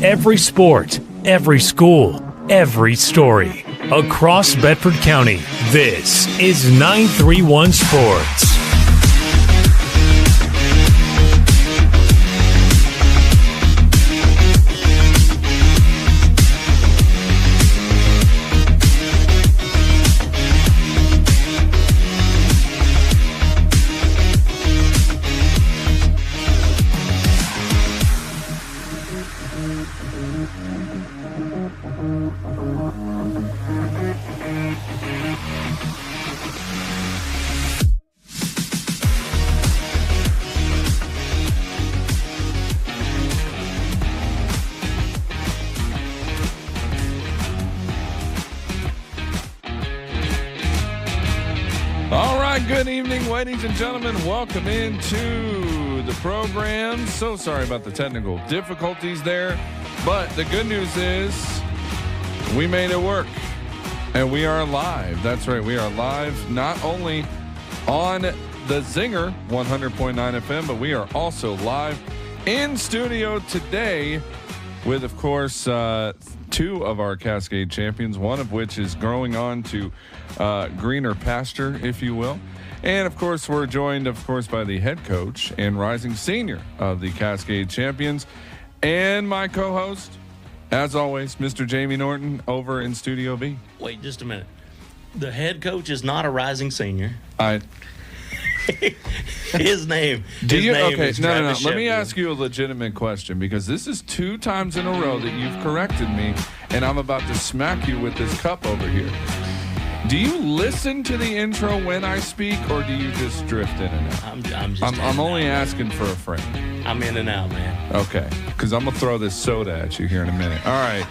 Every sport, every school, every story. Across Bedford County, this is 931 Sports. Good evening, ladies and gentlemen. Welcome into the program. So sorry about the technical difficulties there, but the good news is we made it work, and we are live. That's right, we are live not only on the Zinger 100.9 FM, but we are also live in studio today with, of course, two of our Cascade champions, one of which is growing on to greener pasture, if you will. And, of course, we're joined, of course, by the head coach and rising senior of the Cascade champions and my co-host, as always, Mr. Jamie Norton over in Studio B. Wait just a minute. The head coach is not a rising senior. His name. Okay, is no. Travis Let me Sheffield. ask you a legitimate question, because this is 2 times in a row that you've corrected me, and I'm about to smack you with this cup over here. Do you listen to the intro when I speak, or do you just drift in and out? I'm only asking for a friend. I'm in and out, man. Okay, because I'm going to throw this soda at you here in a minute. All right.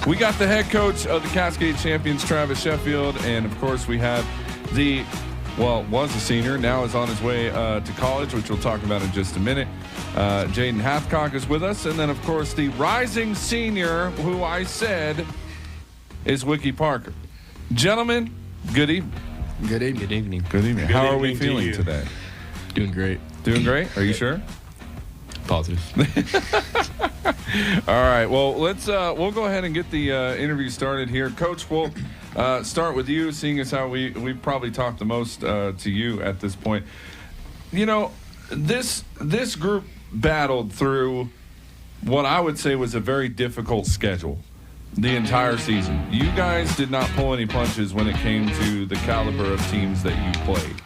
We got the head coach of the Cascade champions, Travis Sheffield, and, of course, we have was a senior, now is on his way to college, which we'll talk about in just a minute. JAYDEN HATHCOCK is with us, and then, of course, the rising senior, who I said is WIKI Parker. Gentlemen, good evening. Good evening. Good evening. Good evening. Good How are evening we to feeling you. today? Doing great. Doing great? Are you sure? Positive. All right. Well, we'll go ahead and get the interview started here. Coach, we'll start with you, seeing as how we probably talked the most to you at this point. You know, this group battled through what I would say was a very difficult schedule the entire season. You guys did not pull any punches when it came to the caliber of teams that you played.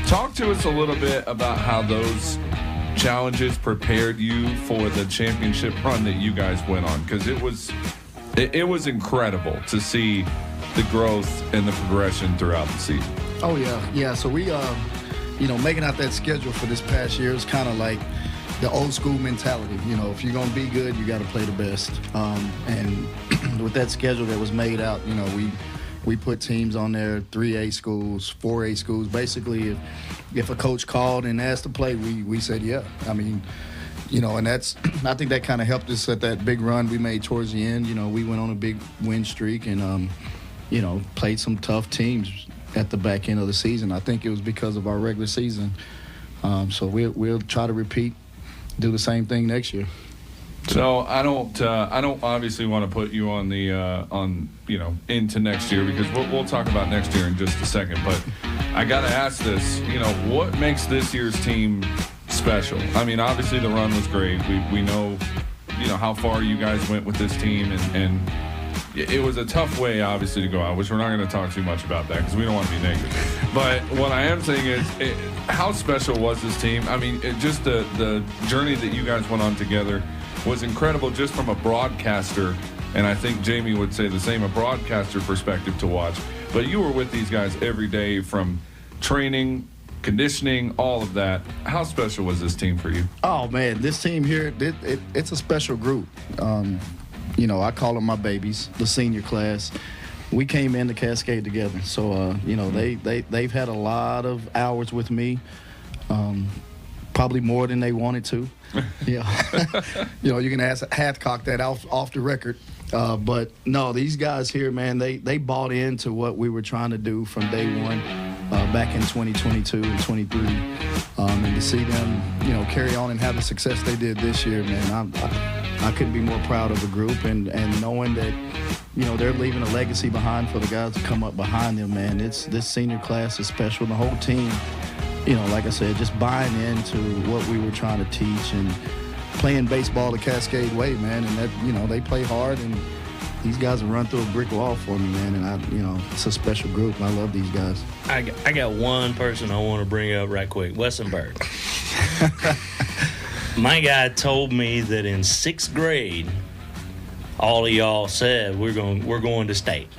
Talk to us a little bit about how those challenges prepared you for the championship run that you guys went on, because it was incredible to see the growth and the progression throughout the season. Oh, yeah. So we, making out that schedule for this past year is kind of like the old school mentality. You know, if you're going to be good, you got to play the best. And with that schedule that was made out, we put teams on there, 3A schools, 4A schools. Basically, if a coach called and asked to play, we said, yeah. I mean, and I think that kind of helped us at that big run we made towards the end. We went on a big win streak and, played some tough teams at the back end of the season. I think it was because of our regular season. So we'll try to repeat, do the same thing next year. So I don't obviously want to put you on the into next year, because we'll talk about next year in just a second. But I got to ask this, what makes this year's team special? I mean, obviously the run was great. We know, how far you guys went with this team, and it was a tough way, obviously, to go out, which we're not going to talk too much about that because we don't want to be negative. But what I am saying is, how special was this team? I mean, just the journey that you guys went on together was incredible, just from a broadcaster, and I think Jamie would say the same, a broadcaster perspective to watch. But you were with these guys every day, from training, conditioning, all of that. How special was this team for you? Oh, man, this team here, it's a special group. I call them my babies, the senior class. We came into Cascade together. So, they've had a lot of hours with me, probably more than they wanted to. Yeah. You can ask HATHCOCK that off the record. But, no, these guys here, man, they bought into what we were trying to do from day one back in 2022 and 23. And to see them, carry on and have the success they did this year, man, I couldn't be more proud of the group. And knowing that, they're leaving a legacy behind for the guys to come up behind them, man. This senior class is special. The whole team, like I said, just buying into what we were trying to teach and playing baseball the Cascade way, man. And that, they play hard, and these guys have run through a brick wall for me, man. And it's a special group, and I love these guys. I got one person I want to bring up right quick, Wessenberg. My guy told me that in 6th grade, all of y'all said we're going to state.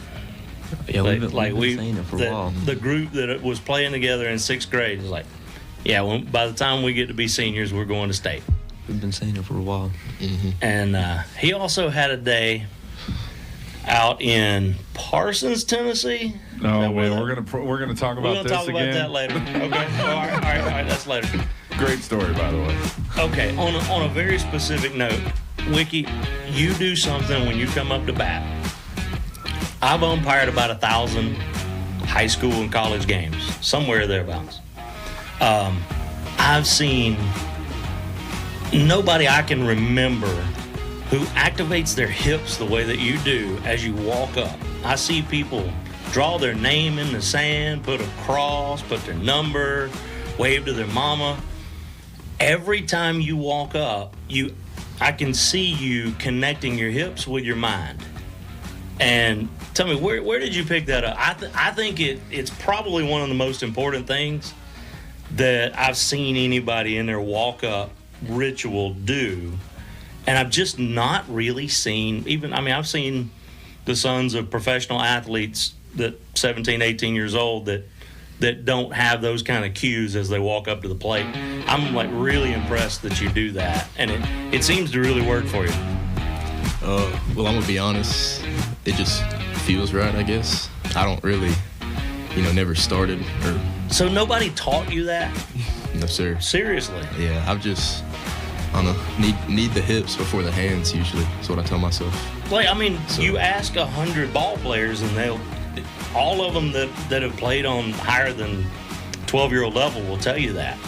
Yeah, we've been saying it for a while. The group that was playing together in 6th grade is like, yeah, by the time we get to be seniors, we're going to state. We've been saying it for a while. Mm-hmm. And he also had a day out in Parsons, Tennessee. No, man, we're gonna talk about this again. We're gonna talk about that later. Okay, all right, that's later. Great story, by the way. Okay, on a very specific note, Wiki, you do something when you come up to bat. I've umpired about 1,000 high school and college games, somewhere thereabouts. I've seen nobody I can remember who activates their hips the way that you do as you walk up. I see people draw their name in the sand, put a cross, put their number, wave to their mama. Every time you walk up, I can see you connecting your hips with your mind. And tell me, where did you pick that up? I think it's probably one of the most important things that I've seen anybody in their walk-up ritual do. And I've just not really seen, I've seen the sons of professional athletes that 17, 18 years old that don't have those kind of cues as they walk up to the plate. I'm like really impressed that you do that, and it seems to really work for you. Well, I'm gonna be honest, it just feels right, I guess. I don't really, never started or. So nobody taught you that? No, sir. Seriously? Yeah, I don't know, need the hips before the hands usually. That's what I tell myself. You ask 100 ball players and all of them that have played on higher than 12-year-old level will tell you that.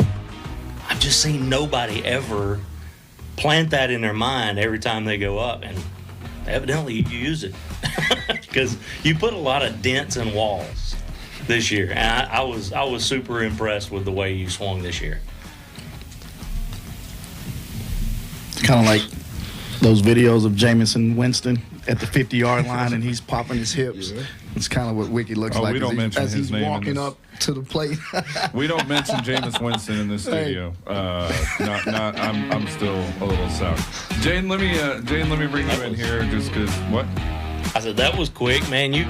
I've just seen nobody ever plant that in their mind every time they go up, and evidently you use it because you put a lot of dents in walls this year, and I was super impressed with the way you swung this year. It's kind of like those videos of Jameson Winston at the 50-yard line, and he's popping his hips. Yeah. It's kind of what Wiki looks like we don't mention as his he's name walking up to the plate. We don't mention Jameis Winston in this studio. I'm still a little sour. Jayden, let me bring you in here just because what? I said that was quick, man. You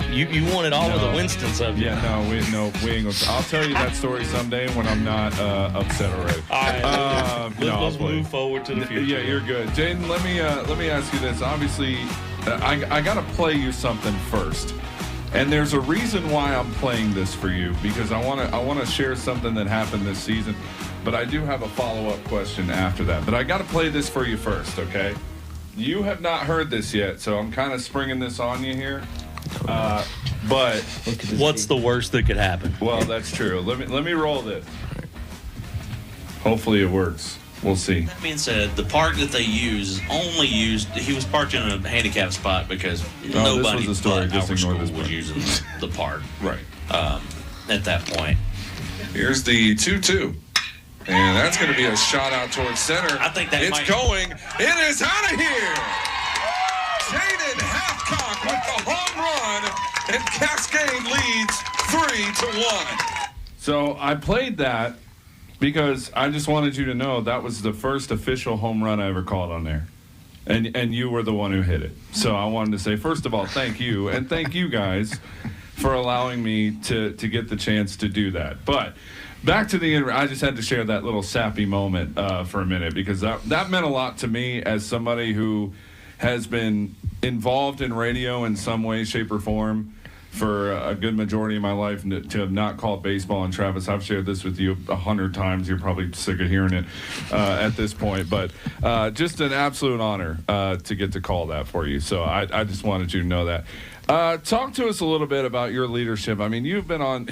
wanted all of the Winston subject. Yeah, we ain't gonna. I'll tell you that story someday when I'm not upset already. All right, let's move forward to the future. Yeah, you're good, Jayden. Let me ask you this. Obviously, I gotta play you something first, and there's a reason why I'm playing this for you because I wanna share something that happened this season, but I do have a follow-up question after that. But I gotta play this for you first, okay? You have not heard this yet, so I'm kind of springing this on you here. But what's the worst that could happen? Well, that's true. Let me roll this. Hopefully it works. We'll see. That being said, the park that they use only used. He was parked in a handicapped spot because nobody this was a story. but Just our ignore school this was part. using the park. Right. At that point. Here's the 2-2. And that's going to be a shot out towards center. I think that it's going. It is out of here. JAYDEN HATHCOCK with the home run, and Cascade leads 3-1. So I played that because I just wanted you to know that was the first official home run I ever called on there. And you were the one who hit it. So I wanted to say, first of all, thank you. And thank you guys for allowing me to get the chance to do that. But back to the interview. I just had to share that little sappy moment for a minute because that meant a lot to me as somebody who has been involved in radio in some way, shape, or form for a good majority of my life. To have not called baseball, and Travis, I've shared this with you 100 times. You're probably sick of hearing it at this point. But just an absolute honor to get to call that for you. So I just wanted you to know that. Talk to us a little bit about your leadership. I mean, you've been on.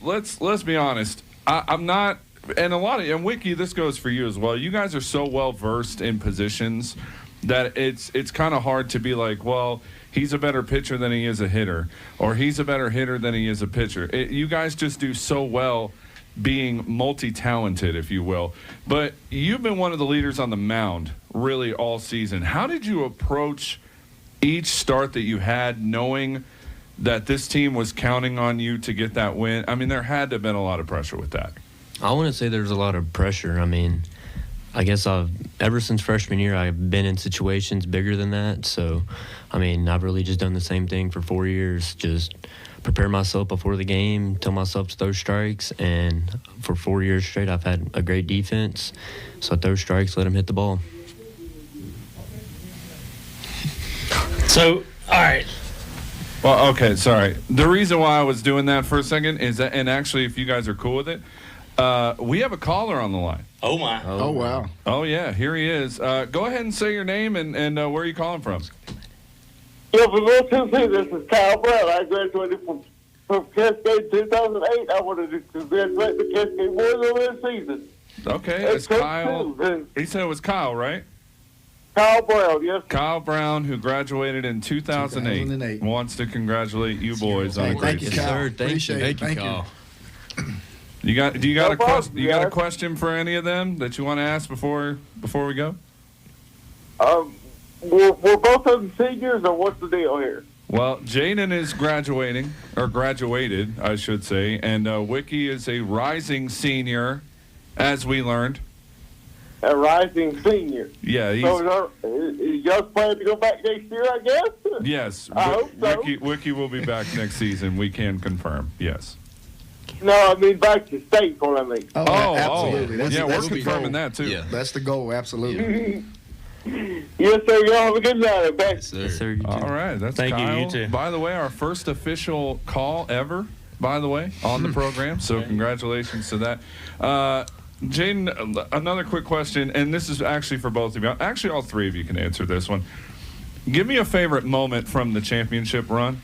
Let's be honest. I'm not and WIKI, this goes for you as well. You guys are so well versed in positions that it's kind of hard to be like, well, he's a better pitcher than he is a hitter, or he's a better hitter than he is a pitcher. You guys just do so well being multi-talented, if you will. But you've been one of the leaders on the mound really all season. How did you approach each start that you had, knowing that this team was counting on you to get that win? I mean, there had to have been a lot of pressure with that. I wouldn't say there's a lot of pressure. I mean, I guess ever since freshman year, I've been in situations bigger than that. So, I mean, I've really just done the same thing for 4 years, just prepare myself before the game, tell myself to throw strikes, and for 4 years straight, I've had a great defense. So I throw strikes, let them hit the ball. So, all right. Well, okay, sorry. The reason why I was doing that for a second is that, and actually, if you guys are cool with it, we have a caller on the line. Oh, my. Oh, wow. Oh, yeah, here he is. Go ahead and say your name and where are you calling from? Yeah, from Little Tennessee, this is Kyle Brown. I graduated from Cascade 2008. I wanted to congratulate the Cascade boys on their season. Okay, it's Kyle. He said it was Kyle, right? Kyle Brown, yes. Kyle Brown, who graduated in 2008, wants to congratulate you boys on a great Thank you, season. Kyle. Thank you, Kyle. Do you got No a problem, you got a guys. question for any of them that you want to ask before we go? We're both of them seniors, or what's the deal here? Well, Jayden is graduating, or graduated, I should say, and WIKI is a rising senior, as we learned. A rising senior. Yeah, he's, So is y'all planning to go back next year, I guess? yes. I hope so. WIKI will be back next season. We can confirm. Yes. No, I mean back to state, what I mean. Absolutely. Yeah, we're that's the confirming goal. that too. Yeah. That's the goal, absolutely. Yes, sir. Y'all have a good night, okay? Yes, sir. Yes, sir. You too. All right, that's Thank you, Kyle. you too. By the way, our first official call ever, by the way, on the program. So congratulations to that. Jayden, another quick question, and this is actually for both of you. Actually, all three of you can answer this one. Give me a favorite moment from the championship run.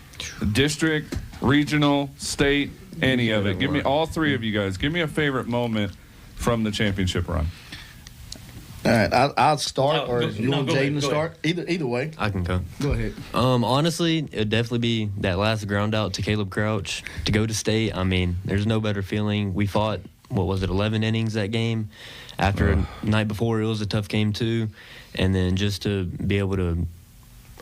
District, regional, state, any of it. Give me, all three of you guys, give me a favorite moment from the championship run. All right, I'll start, or you want go ahead, Jayden to go start? Either way. I can go. Go ahead. Honestly, it'd definitely be that last ground out to Caleb Crouch to go to state. I mean, there's no better feeling. We fought, 11 innings that game. After a night before, it was a tough game too. And then just to be able to,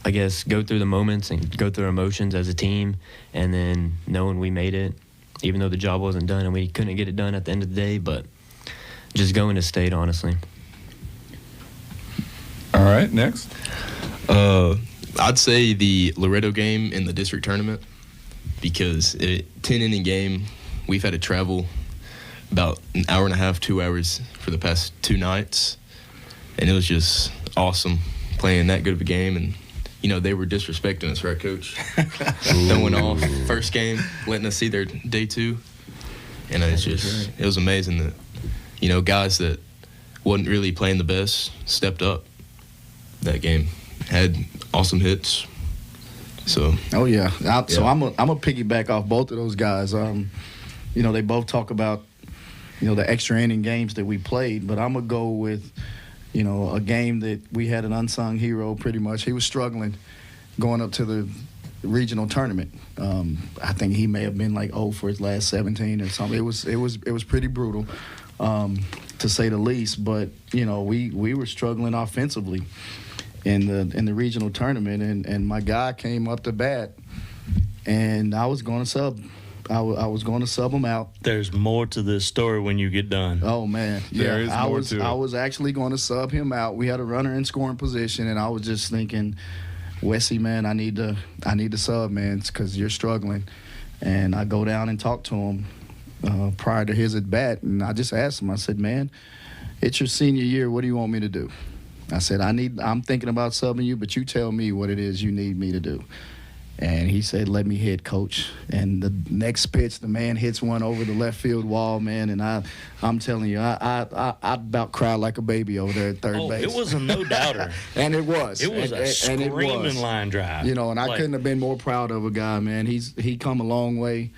I guess, go through the moments and go through our emotions as a team, and then knowing we made it, even though the job wasn't done and we couldn't get it done at the end of the day, but just going to state, honestly. All right, next. I'd say the Loretto game in the district tournament, because 10-inning game, we've had to travel about an hour and a half, 2 hours for the past 2 nights, and it was just awesome playing that good of a game. And they were disrespecting us, right, Coach? Throwing off first game, letting us see their day 2, and it was amazing that guys that wasn't really playing the best stepped up that game, had awesome hits. So So I'm a piggyback off both of those guys. They both talk about the extra inning games that we played, but I'm gonna go with a game that we had an unsung hero. Pretty much, he was struggling going up to the regional tournament. I think he may have been like 0 for his last 17 or something. It was pretty brutal, to say the least. But we were struggling offensively in the regional tournament, and my guy came up to bat, and I was going to sub. I was going to sub him out. There's more to this story when you get done. Oh man, There is more to it. I was actually going to sub him out. We had a runner in scoring position, and I was just thinking, Wessie, man, I need to sub, man, because you're struggling. And I go down and talk to him prior to his at bat, and I just asked him. I said, man, it's your senior year. What do you want me to do? I said, I'm thinking about subbing you, but you tell me what it is you need me to do. And he said, let me hit, Coach. And the next pitch, the man hits one over the left field wall, man. And I'm telling you, I about cried like a baby over there at third base. It was a no-doubter. And it was. It was a screaming line drive. And I couldn't have been more proud of a guy, man. He come a long way.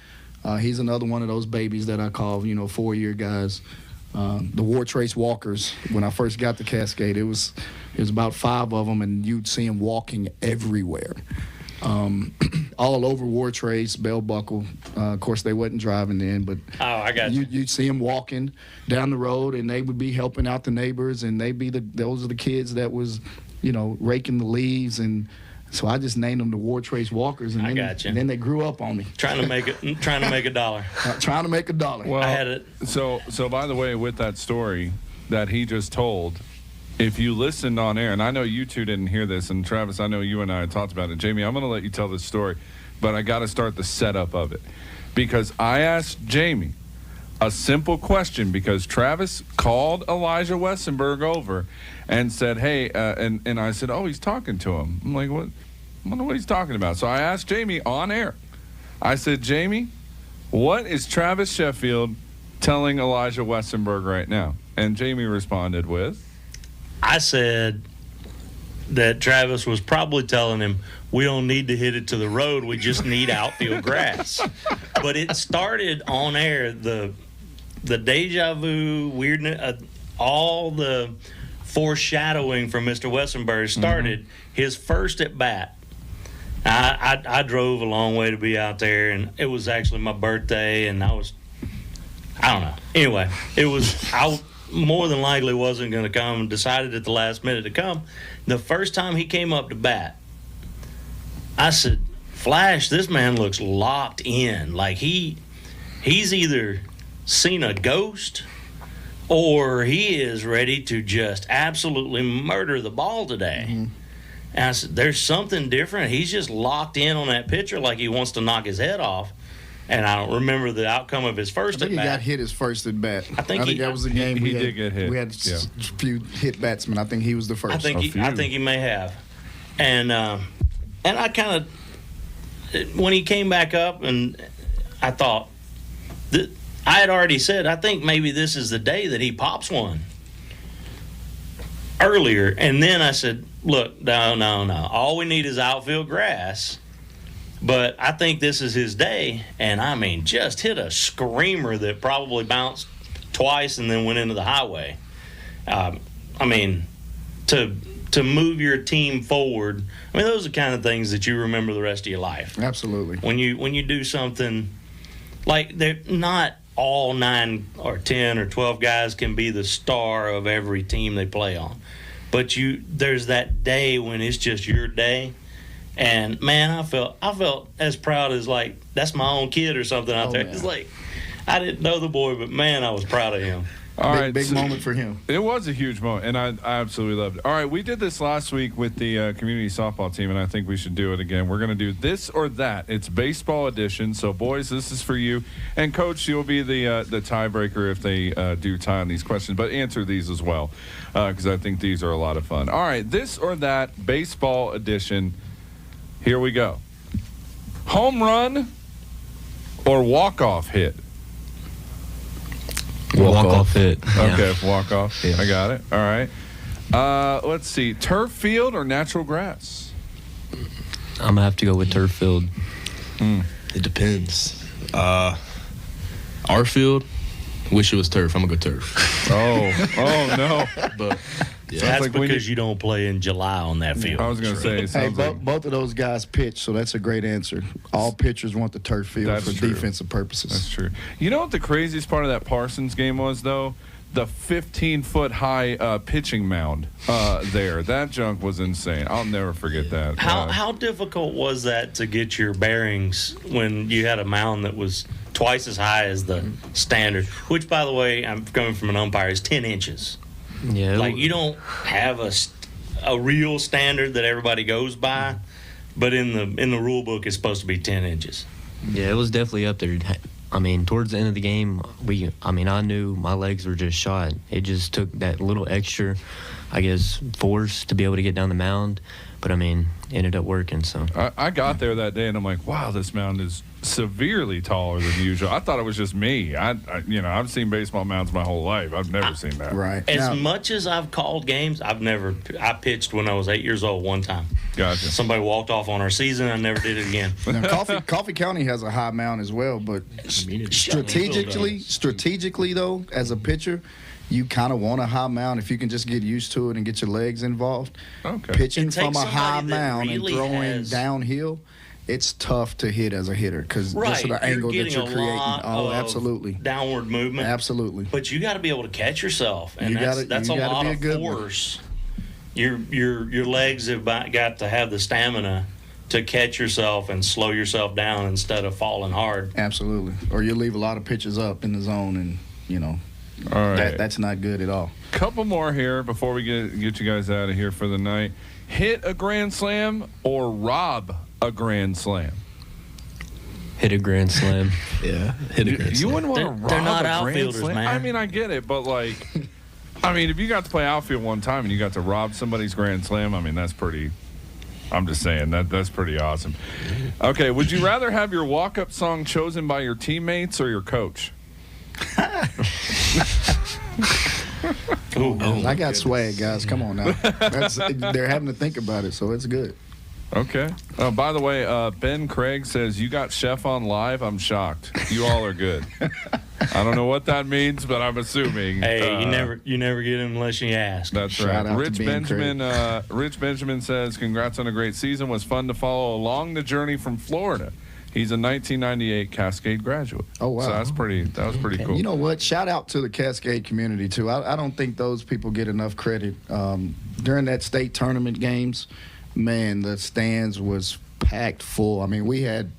He's another one of those babies that I call, 4-year guys. the War Trace walkers. When I first got to Cascade, it was about 5 of them, and you'd see them walking everywhere. All over War Trace, Bell Buckle. Of course, they wasn't driving then, but I got you. You'd see them walking down the road, and they would be helping out the neighbors, and those are the kids that was, raking the leaves, and so I just named them the War Trace walkers, and then they grew up on me. Trying to make $1. Trying to make $1. Well, I had it. So by the way, with that story that he just told, if you listened on air, and I know you two didn't hear this, and Travis, I know you and I had talked about it. Jamie, I'm going to let you tell this story, but I got to start the setup of it. Because I asked Jamie a simple question, because Travis called Elijah Westenberg over and said, hey, and I said, oh, he's talking to him. I'm like, what? I don't know what he's talking about. So I asked Jamie on air. I said, Jamie, what is Travis Sheffield telling Elijah Westenberg right now? And Jamie responded with? I said that Travis was probably telling him, we don't need to hit it to the road, we just need outfield grass. But it started on air, the deja vu, weirdness, all the foreshadowing from Mr. Westenberg started his first at bat. I drove a long way to be out there, and it was actually my birthday, and I don't know. Anyway, I more than likely wasn't going to come, and decided at the last minute to come. The first time he came up to bat, I said, Flash, this man looks locked in. Like he's either seen a ghost or he is ready to just absolutely murder the ball today. And I said, there's something different. He's just locked in on that pitcher like he wants to knock his head off. And I don't remember the outcome of his first at bat. He got hit his first at bat. I think that was the game he did get hit. We had a few hit batsmen. I think he was the first. I think he may have. And I kind of, when he came back up, and I thought, I had already said, I think maybe this is the day that he pops one earlier. And then I said, look, no. All we need is outfield grass. But I think this is his day. And, I mean, just hit a screamer that probably bounced twice and then went into the highway. I mean, to move your team forward, I mean, those are the kind of things that you remember the rest of your life. Absolutely. When you do something, like, they're not all 9 or 10 or 12 guys can be the star of every team they play on. But there's that day when it's just your day. And, man, I felt as proud as, like, that's my own kid or something out there. Man. It's like, I didn't know the boy, but, man, I was proud of him. Big moment for him. It was a huge moment, and I absolutely loved it. All right, we did this last week with the community softball team, and I think we should do it again. We're going to do this or that. It's baseball edition, so, boys, this is for you. And, Coach, you'll be the tiebreaker if they do tie on these questions, but answer these as well because I think these are a lot of fun. All right, this or that, baseball edition. Here we go. Home run or walk-off hit? Walk-off hit. Okay, walk-off. Yeah. I got it. All right. Let's see. Turf field or natural grass? I'm going to have to go with turf field. It depends. Our field, wish it was turf. I'm going to go turf. Oh, no. But yeah. That's like because you don't play in July on that field. I was going to say. Both of those guys pitch, so that's a great answer. All pitchers want the turf field for defensive purposes. That's true. You know what the craziest part of that Parsons game was, though? The 15-foot high pitching mound there. That junk was insane. I'll never forget that. How difficult was that to get your bearings when you had a mound that was twice as high as the standard? Which, by the way, I'm coming from an umpire, is 10 inches. Yeah. Like, you don't have a real standard that everybody goes by, but in the rule book it's supposed to be 10 inches. Yeah, it was definitely up there. I mean, towards the end of the game, I knew my legs were just shot. It just took that little extra, I guess, force to be able to get down the mound. But, I mean, it ended up working. So I got there that day, and I'm like, wow, this mound is severely taller than usual. I thought it was just me. I've seen baseball mounds my whole life. I've never seen that. Right. As much as I've called games, I pitched when I was 8 years old one time. Gotcha. Somebody walked off on our season. I never did it again. Now, Coffee County has a high mound as well, but strategically though, as a pitcher, you kind of want a high mound if you can just get used to it and get your legs involved. Okay. Pitching It takes from a high somebody that mound really and throwing has- downhill, it's tough to hit as a hitter because Right. just the angle that getting you're a creating. lot Oh, of absolutely. Downward movement. Absolutely. But you got to be able to catch yourself, and You gotta- that's you a gotta lot be a of good one. force. Your legs have got to have the stamina to catch yourself and slow yourself down instead of falling hard. Absolutely. Or you leave a lot of pitches up in the zone, and, you know, All right. that's not good at all. Couple more here before we get you guys out of here for the night. Hit a grand slam or rob a grand slam? Hit a grand slam. Yeah, hit a grand You slam. wouldn't want to rob They're not a grand outfielders, slam. man. I mean, I get it, but like, I mean, if you got to play outfield one time and you got to rob somebody's grand slam, I mean, that's pretty. I'm just saying that's pretty awesome. Okay, would you rather have your walk-up song chosen by your teammates or your coach? I got swag, guys. Come on now. They're having to think about it, so it's good. Okay. By the way, Ben Craig says, you got Chef on live. I'm shocked. You all are good. I don't know what that means, but I'm assuming. Hey, you never get him unless you ask. That's Shout right. out to Rich Ben Benjamin. Rich Benjamin says, congrats on a great season. Was fun to follow along the journey from Florida. He's a 1998 Cascade graduate. Oh, wow. So that was pretty cool. You know what? Shout out to the Cascade community, too. I don't think those people get enough credit. During that state tournament games, man, the stands was packed full. I mean, we had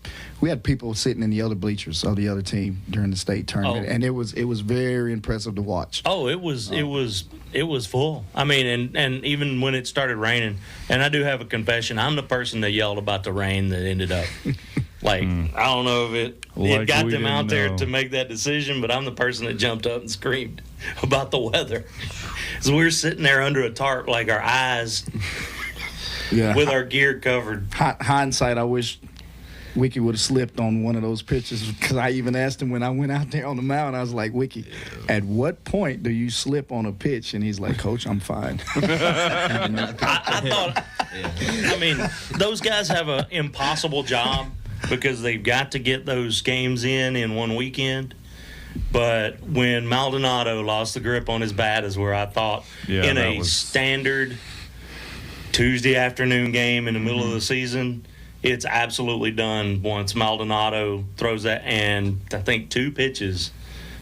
people sitting in the other bleachers of the other team during the state tournament, and it was very impressive to watch. Oh, it was full. I mean, and even when it started raining, and I do have a confession. I'm the person that yelled about the rain that ended up. Like, I don't know if it Like got we them out didn't there know. to make that decision, but I'm the person that jumped up and screamed about the weather. So we were sitting there under a tarp, like our eyes Yeah. with our gear covered. Hindsight, I wish WIKI would have slipped on one of those pitches because I even asked him when I went out there on the mound. I was like, WIKI, at what point do you slip on a pitch? And he's like, Coach, I'm fine. I thought, I mean, those guys have an impossible job because they've got to get those games in one weekend. But when Maldonado lost the grip on his bat is where I thought in that a was- standard Tuesday afternoon game in the middle of the season, it's absolutely done once Maldonado throws that. And I think 2 pitches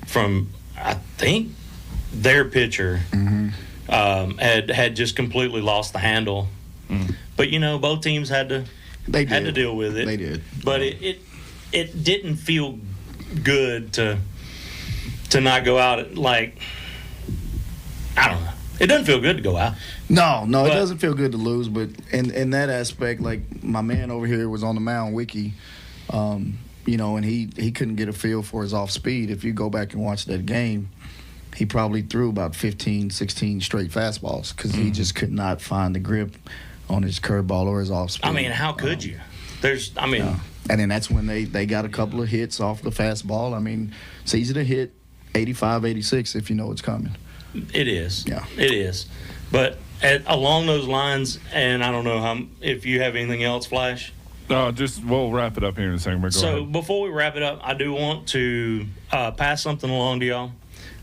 from, I think, their pitcher had just completely lost the handle. But, you know, both teams had to deal with it. They did. But it didn't feel good to not go out like, I don't know. It doesn't feel good to go out. No, it doesn't feel good to lose, but in that aspect, like my man over here was on the mound, WIKI, you know, and he couldn't get a feel for his off speed. If you go back and watch that game, he probably threw about 15, 16 straight fastballs because he just could not find the grip on his curveball or his off speed. I mean, how could you? And then that's when they got a couple of hits off the fastball. I mean, it's easy to hit 85, 86 if you know it's coming. It is. Yeah. It is. But along those lines, and I don't know if you have anything else, Flash. No, we'll wrap it up here in a second. But go ahead. Before we wrap it up, I do want to pass something along to y'all.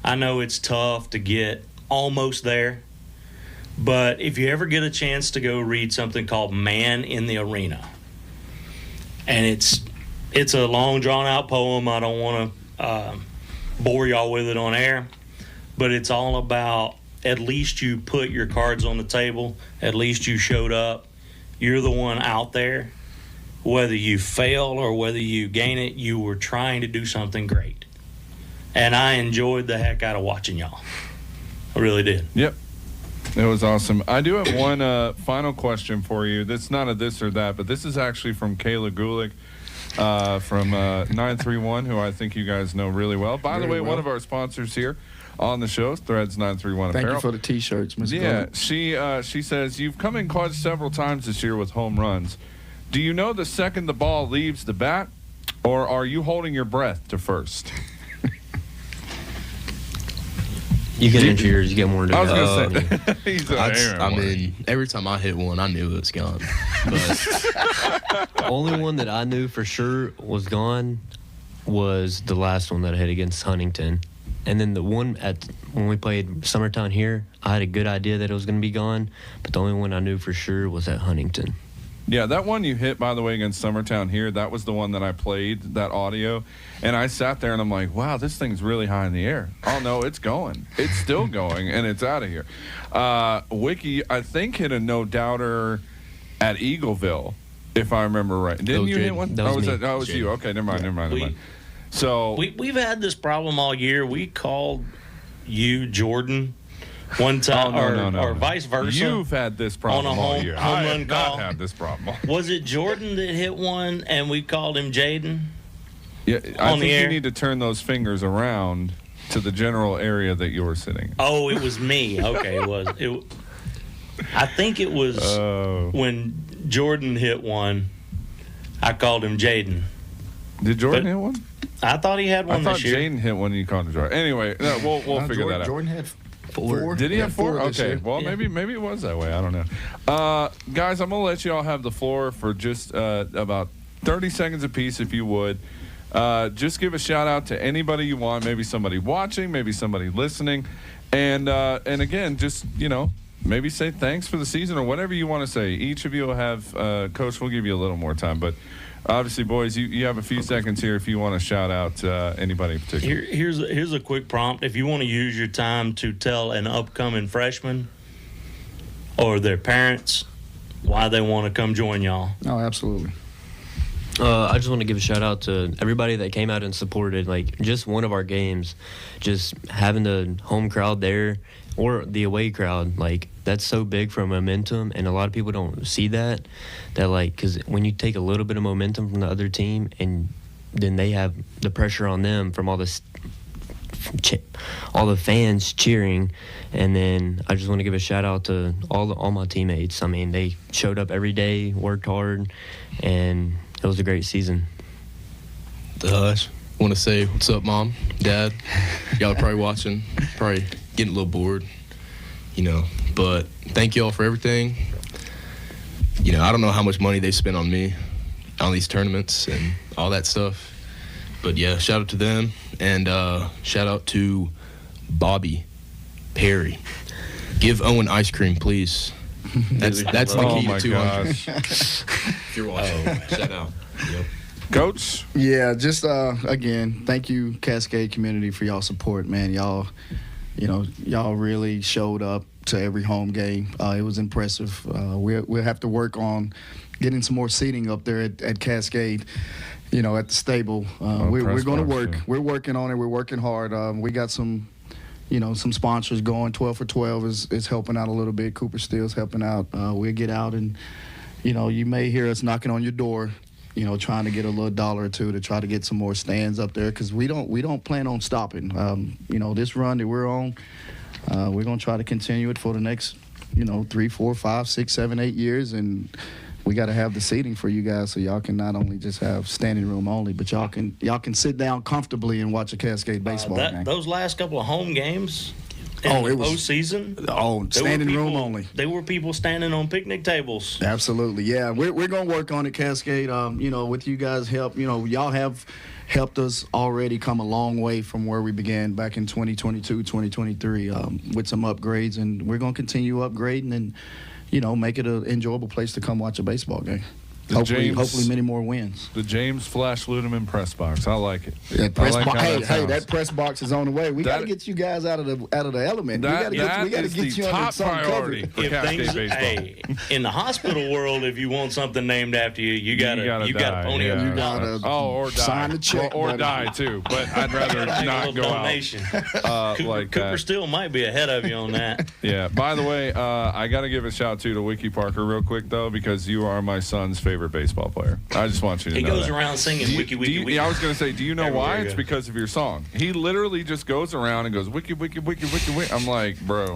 I know it's tough to get almost there, but if you ever get a chance to go read something called Man in the Arena, and it's a long drawn out poem. I don't want to bore y'all with it on air, but it's all about at least you put your cards on the table, at least you showed up, you're the one out there. Whether you fail or whether you gain it, you were trying to do something great. And I enjoyed the heck out of watching y'all. I really did. Yep. It was awesome. I do have one final question for you. That's not a this or that, but this is actually from Kayla Gulick from 931, who I think you guys know really well. By the way, one of our sponsors here on the show, Threads 931 Apparel. Thank you for the T-shirts, Ms. Yeah, Gulick. she says, you've come in clutch several times this year with home runs. Do you know the second the ball leaves the bat, or are you holding your breath to first? You get into yours, you get more to I was go. going to say, he's an Aaron I one. mean, every time I hit one, I knew it was gone. But The only one that I knew for sure was gone was the last one that I hit against Huntington. And then the one when we played Summertown here, I had a good idea that it was going to be gone, but the only one I knew for sure was at Huntington. Yeah, that one you hit, by the way, against Summertown here, that was the one that I played, that audio. And I sat there and I'm like, wow, this thing's really high in the air. Oh, no, it's going. It's still going, and it's out of here. WIKI, I think, hit a no-doubter at Eagleville, if I remember right. Didn't you hit one? That was me. It was you. Okay, never mind. So we've had this problem all year. We called you Jordan one time, or vice versa. You've had this problem all year. Home I run have call. not had this problem. Was it Jordan that hit one and we called him Jayden? Yeah, I think you need to turn those fingers around to the general area that you were sitting. Oh, it was me. Okay, it was. I think it was when Jordan hit one. I called him Jayden. Did Jordan hit one? I thought he had one this year. I thought Jayden hit one and you called him Jordan. Anyway, we'll figure that out. Jordan had 4. Did he have 4? Okay. Well, Yeah. maybe it was that way. I don't know. Guys, I'm going to let you all have the floor for just about 30 seconds apiece, if you would. Just give a shout-out to anybody you want, maybe somebody watching, maybe somebody listening. And again, just, maybe say thanks for the season or whatever you want to say. Each of you will have, Coach, we'll give you a little more time. But obviously, boys, you have a few seconds here if you want to shout out anybody in particular. Here's a quick prompt. If you want to use your time to tell an upcoming freshman or their parents why they want to come join y'all. Oh, absolutely. I just want to give a shout out to everybody that came out and supported, just one of our games, just having the home crowd there or the away crowd, that's so big for momentum, and a lot of people don't see that because when you take a little bit of momentum from the other team and then they have the pressure on them from all the fans cheering, and then I just want to give a shout out to all my teammates. I mean, they showed up every day, worked hard, and it was a great season. I want to say what's up, Mom, Dad. Y'all are probably watching, probably getting a little bored, but thank y'all for everything. I don't know how much money they spent on me on these tournaments and all that stuff, but yeah, shout out to them, and shout out to Bobby Perry. Give Owen ice cream, please. That's the key to 200. If you're watching, shout out. Yep. Coach? Yeah, just again, thank you, Cascade community, for y'all support, man. Y'all really showed up to every home game. It was impressive. We'll have to work on getting some more seating up there at Cascade. At the stable. We're going to work. Yeah. We're working on it. We're working hard. We got some sponsors going. 12 for 12 is helping out a little bit. Cooper Steele's helping out. We'll get out and, you may hear us knocking on your door, trying to get a little $1 or $2 to try to get some more stands up there, because we don't plan on stopping. This run that we're on, we're going to try to continue it for the next, 3, 4, 5, 6, 7, 8 years, and we got to have the seating for you guys so y'all can not only just have standing room only, but y'all can sit down comfortably and watch a Cascade baseball game. Those last couple of home games in it the was postseason. Standing room only. There were people standing on picnic tables. Absolutely, yeah. We're gonna work on it, Cascade. With you guys' help, y'all have helped us already come a long way from where we began back in 2022, 2023, with some upgrades, and we're gonna continue upgrading and make it an enjoyable place to come watch a baseball game. Hopefully many more wins. The James Flash Ludeman press box. I like it. That press box is on the way. We got to get you guys out of the element. We got to get you top under some priority for Cascade baseball. Hey, in the hospital world, if you want something named after you, you gotta pony up your dollar. Or die. Sign the check, or die too. But I'd rather not go donation. out. Cooper Steele might be ahead of you on that. Yeah. By the way, I got to give a shout out to WIKI Parker real quick though, because you are my son's favorite baseball player. I just want you to know. He goes around singing "Wiki, Wiki, Wiki." I was going to say, do you know why? It's because of your song. He literally just goes around and goes "Wiki, Wiki, Wiki, Wiki, Wiki." I'm like, bro,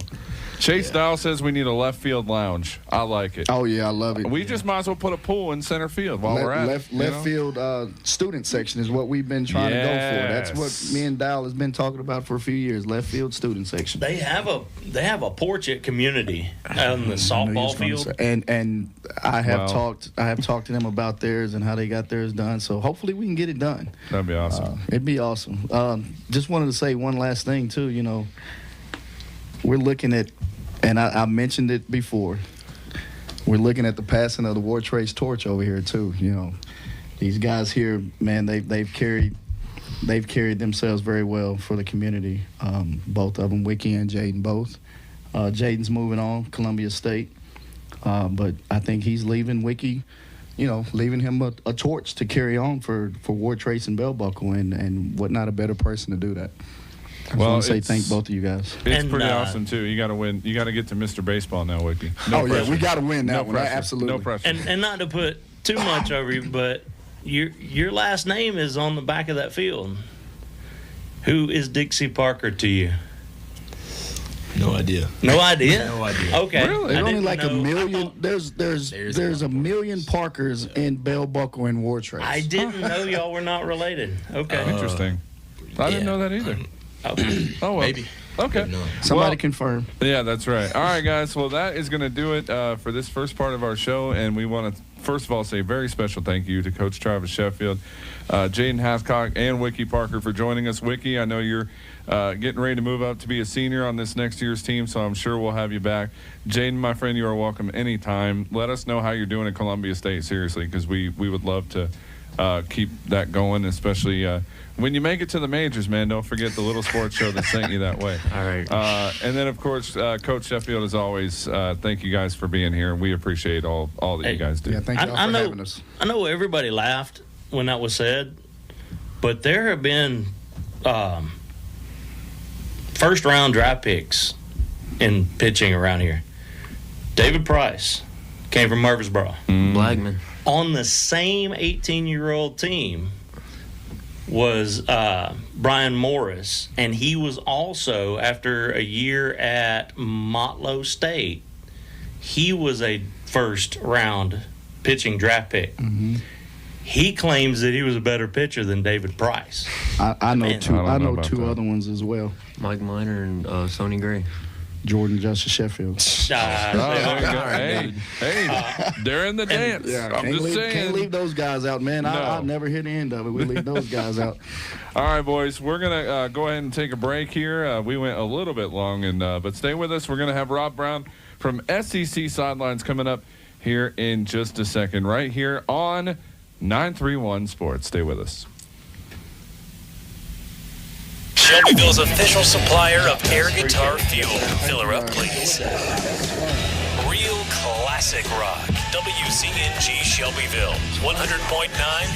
Chase Dial says we need a left field lounge. I like it. Oh, yeah, I love it. We just might as well put a pool in center field while we're at it. Left field student section is what we've been trying to go for. That's what me and Dial has been talking about for a few years, left field student section. They have a porch at community on the softball field. And I have talked to them about theirs and how they got theirs done. So hopefully we can get it done. That'd be awesome. It'd be awesome. Just wanted to say one last thing too. We're looking at, and I mentioned it before, we're looking at the passing of the War Trace torch over here too. These guys here, man, they've carried themselves very well for the community. Both of them, WIKI and JAYDEN, both. JAYDEN's moving on, Columbia State, but I think he's leaving WIKI, leaving him a torch to carry on for War Trace and Bell Buckle, and what not a better person to do that. I want to say thank both of you guys. It's pretty awesome too. You got to win. You got to get to Mr. Baseball now, WIKI. No pressure. Yeah, we got to win that one. Pressure. Absolutely. No pressure. And not to put too much over you, but your last name is on the back of that field. Who is Dixie Parker to you? No idea. No idea? No idea. Okay. Really? There's only like a million. There's a million Parkers in Bell Buckle and War Trace. I didn't know y'all were not related. Okay. Interesting. I didn't know that either. Okay. Oh, well. Maybe. Okay. Somebody confirm. Yeah, that's right. All right, guys. Well, that is going to do it for this first part of our show. And we want to, first of all, say a very special thank you to Coach Travis Sheffield, JAYDEN HATHCOCK, and WIKI Parker for joining us. WIKI, I know you're getting ready to move up to be a senior on this next year's team, so I'm sure we'll have you back. JAYDEN, my friend, you are welcome anytime. Let us know how you're doing at Columbia State, seriously, because we would love to keep that going, especially when you make it to the majors, man. Don't forget the little sports show that sent you that way. All right. And then, of course, Coach Sheffield, as always, thank you guys for being here. We appreciate all that you guys do. Yeah, thank you all for having us. I know everybody laughed when that was said, but there have been first-round draft picks in pitching around here. David Price came from Murfreesboro. Blackman. On the same 18-year-old team was Brian Morris, and he was also, after a year at Motlow State, he was a first-round pitching draft pick. Mm-hmm. He claims that he was a better pitcher than David Price. I know two other ones as well. Mike Miner and Sonny Gray. Jordan Justice Sheffield. There you go. Hey, they're in the dance. Yeah, I'm just saying. Can't leave those guys out, man. I'll never hear the end of it. We leave those guys out. All right, boys. We're going to go ahead and take a break here. We went a little bit long, but stay with us. We're going to have Rob Brown from SEC Sidelines coming up here in just a second, right here on 931 Sports. Stay with us. Shelbyville's official supplier of air guitar fuel. Fill her up, please. Real classic rock. WCNG Shelbyville. 100.9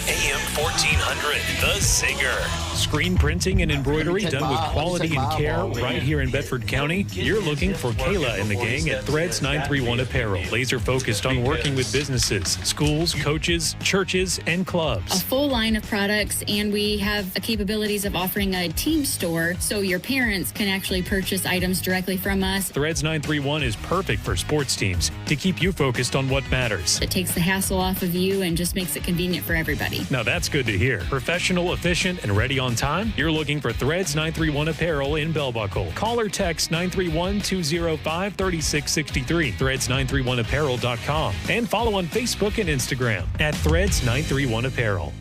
AM 1400. The Zinger. Screen printing and embroidery done with quality and care right here in Bedford County. You're looking for Kayla and the gang at Threads 931 Apparel. Laser focused on working with businesses, schools, coaches, churches, and clubs. A full line of products, and we have the capabilities of offering a team store so your parents can actually purchase items directly from us. Threads 931 is perfect for sports teams to keep you focused on what matters. It takes the hassle off of you and just makes it convenient for everybody. Now that's good to hear. Professional, efficient, and ready on time? You're looking for Threads 931 Apparel in Bell Buckle. Call or text 931-205-3663. Threads931apparel.com. And follow on Facebook and Instagram at Threads 931 Apparel.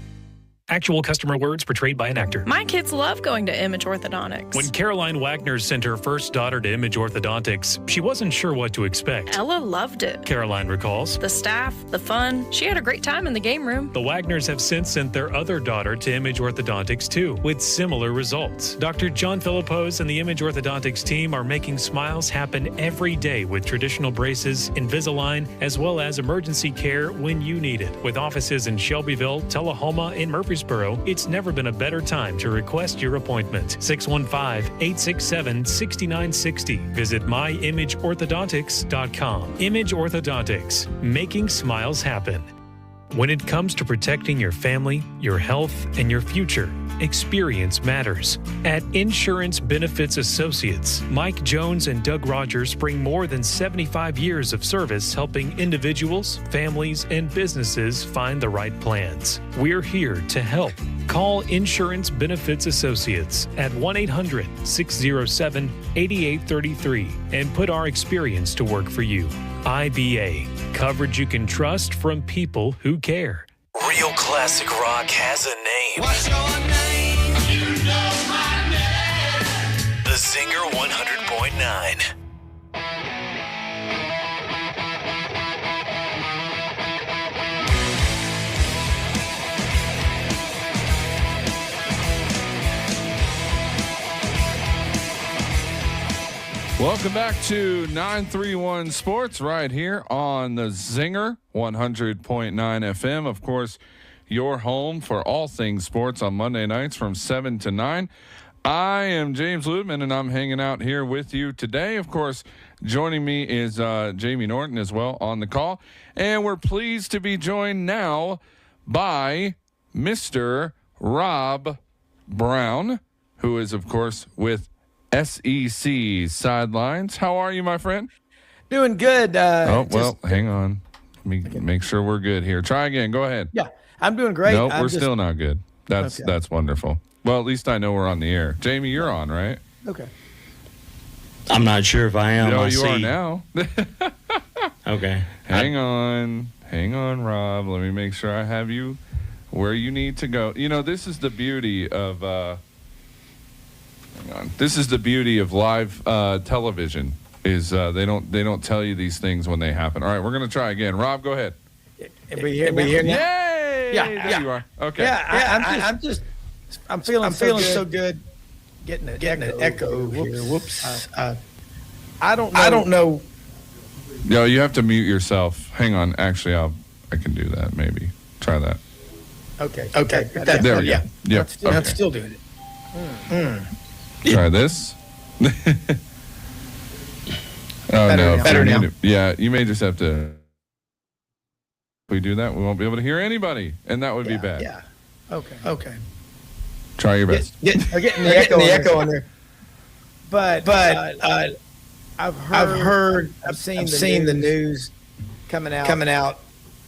Actual customer words portrayed by an actor. My kids love going to Image Orthodontics. When Caroline Wagner sent her first daughter to Image Orthodontics, she wasn't sure what to expect. Ella loved it. Caroline recalls. The staff, the fun. She had a great time in the game room. The Wagners have since sent their other daughter to Image Orthodontics too, with similar results. Dr. John Philippos and the Image Orthodontics team are making smiles happen every day with traditional braces, Invisalign, as well as emergency care when you need it. With offices in Shelbyville, Tullahoma, and Murfreesboro, it's never been a better time to request your appointment. 615-867-6960. Visit myimageorthodontics.com. Image Orthodontics, making smiles happen. When it comes to protecting your family, your health, and your future, experience matters. At Insurance Benefits Associates, Mike Jones and Doug Rogers bring more than 75 years of service helping individuals, families, and businesses find the right plans. We're here to help. Call Insurance Benefits Associates at 1-800-607-8833 and put our experience to work for you. IBA, coverage you can trust from people who care. Real classic rock has a name. What's your name? You know my name. The Zinger 100.9. Welcome back to 931 Sports right here on the Zinger 100.9 FM. Of course, your home for all things sports on Monday nights from 7 to 9. I am James Lutman, and I'm hanging out here with you today. Of course, joining me is Jamie Norton as well on the call. And we're pleased to be joined now by Mr. Rob Browne, who is, of course, with SEC Sidelines. How are you, my friend? Doing good. Hang on. Let me make sure we're good here. Try again. Go ahead. Yeah, I'm doing great. No, we're still not good. That's wonderful. Well, at least I know we're on the air. Jamie, you're on, right? Okay. I'm not sure if I am. No, you are now. Okay. Hang on, Rob. Let me make sure I have you where you need to go. You know, this is the beauty of This is the beauty of live television. Is they don't tell you these things when they happen. All right, we're gonna try again. Rob, go ahead. We here now? Yay! Yeah, there you are. Okay. Yeah, I'm feeling so good. Getting an echo here. Whoops. I don't know. No, you have to mute yourself. Hang on. Actually, I can do that. Maybe try that. Okay. There we go. Yep. I'm still doing it. Try this. Better now. Yeah, you may just have to. If we do that, we won't be able to hear anybody, and that would be bad. Yeah. Okay. Try your best. Getting the echo on there. But I've seen the news coming out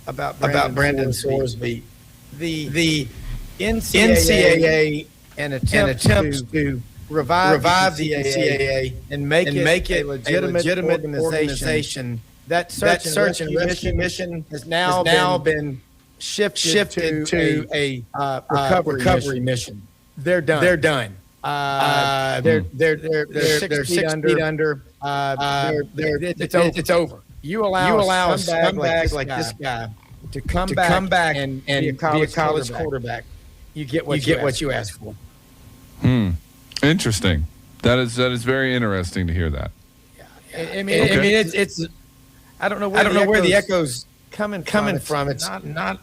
about Brandon Sorsby. The NCAA an attempt to revive the NCAA and make it a legitimate organization. That search and rescue mission has now been shifted to a recovery mission. They're done. They're 6 feet under. It's over. You allow a scumbag like this guy to come back and be a college quarterback. You get what you ask for. Interesting. That is very interesting to hear that. I mean, it's. I don't know where the echo's coming from. It's not.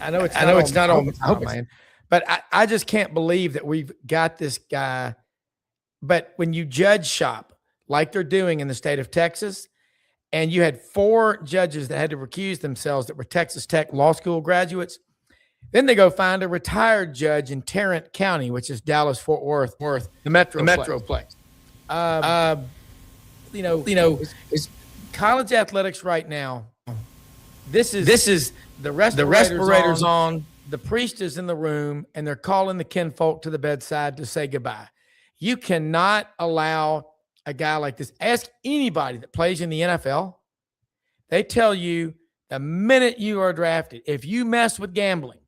I know it's not on mine, but I just can't believe that we've got this guy. But when you judge shop like they're doing in the state of Texas, and you had 4 judges that had to recuse themselves that were Texas Tech law school graduates, then they go find a retired judge in Tarrant County, which is Dallas-Fort Worth, the Metroplex. It's college athletics right now. This is the respirators on. The priest is in the room, and they're calling the kinfolk to the bedside to say goodbye. You cannot allow a guy like this. Ask anybody that plays in the NFL. They tell you the minute you are drafted, if you mess with gambling,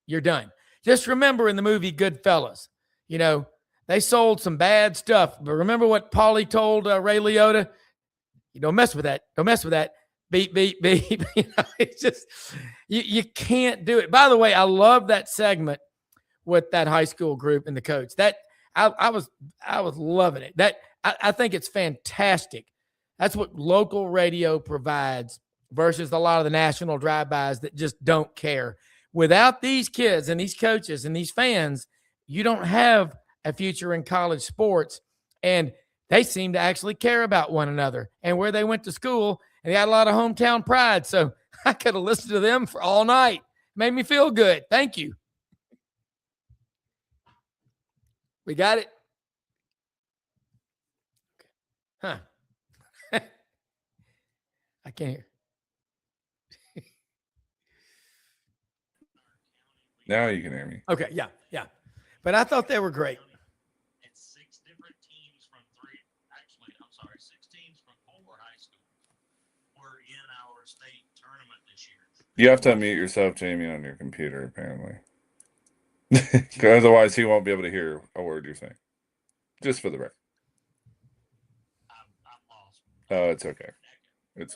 you're done. Just remember in the movie Goodfellas, they sold some bad stuff. But remember what Paulie told Ray Liotta? You don't mess with that. Don't mess with that. Beep, beep, beep. It's just, you can't do it. By the way, I love that segment with that high school group and the coach. That I was loving it. That I think it's fantastic. That's what local radio provides versus a lot of the national drive-bys that just don't care. Without these kids and these coaches and these fans, you don't have a future in college sports. And they seem to actually care about one another and where they went to school, and they got a lot of hometown pride. So I could have listened to them for all night. Made me feel good. Thank you. We got it? Huh. I can't hear. Now you can hear me. Okay, yeah. But I thought they were great. It's 6 different teams from 6 teams from 4 high schools were in our state tournament this year. You have to unmute yourself, Jamie, on your computer, apparently. Otherwise, he won't be able to hear a word you're saying. Just for the record. Oh, it's okay.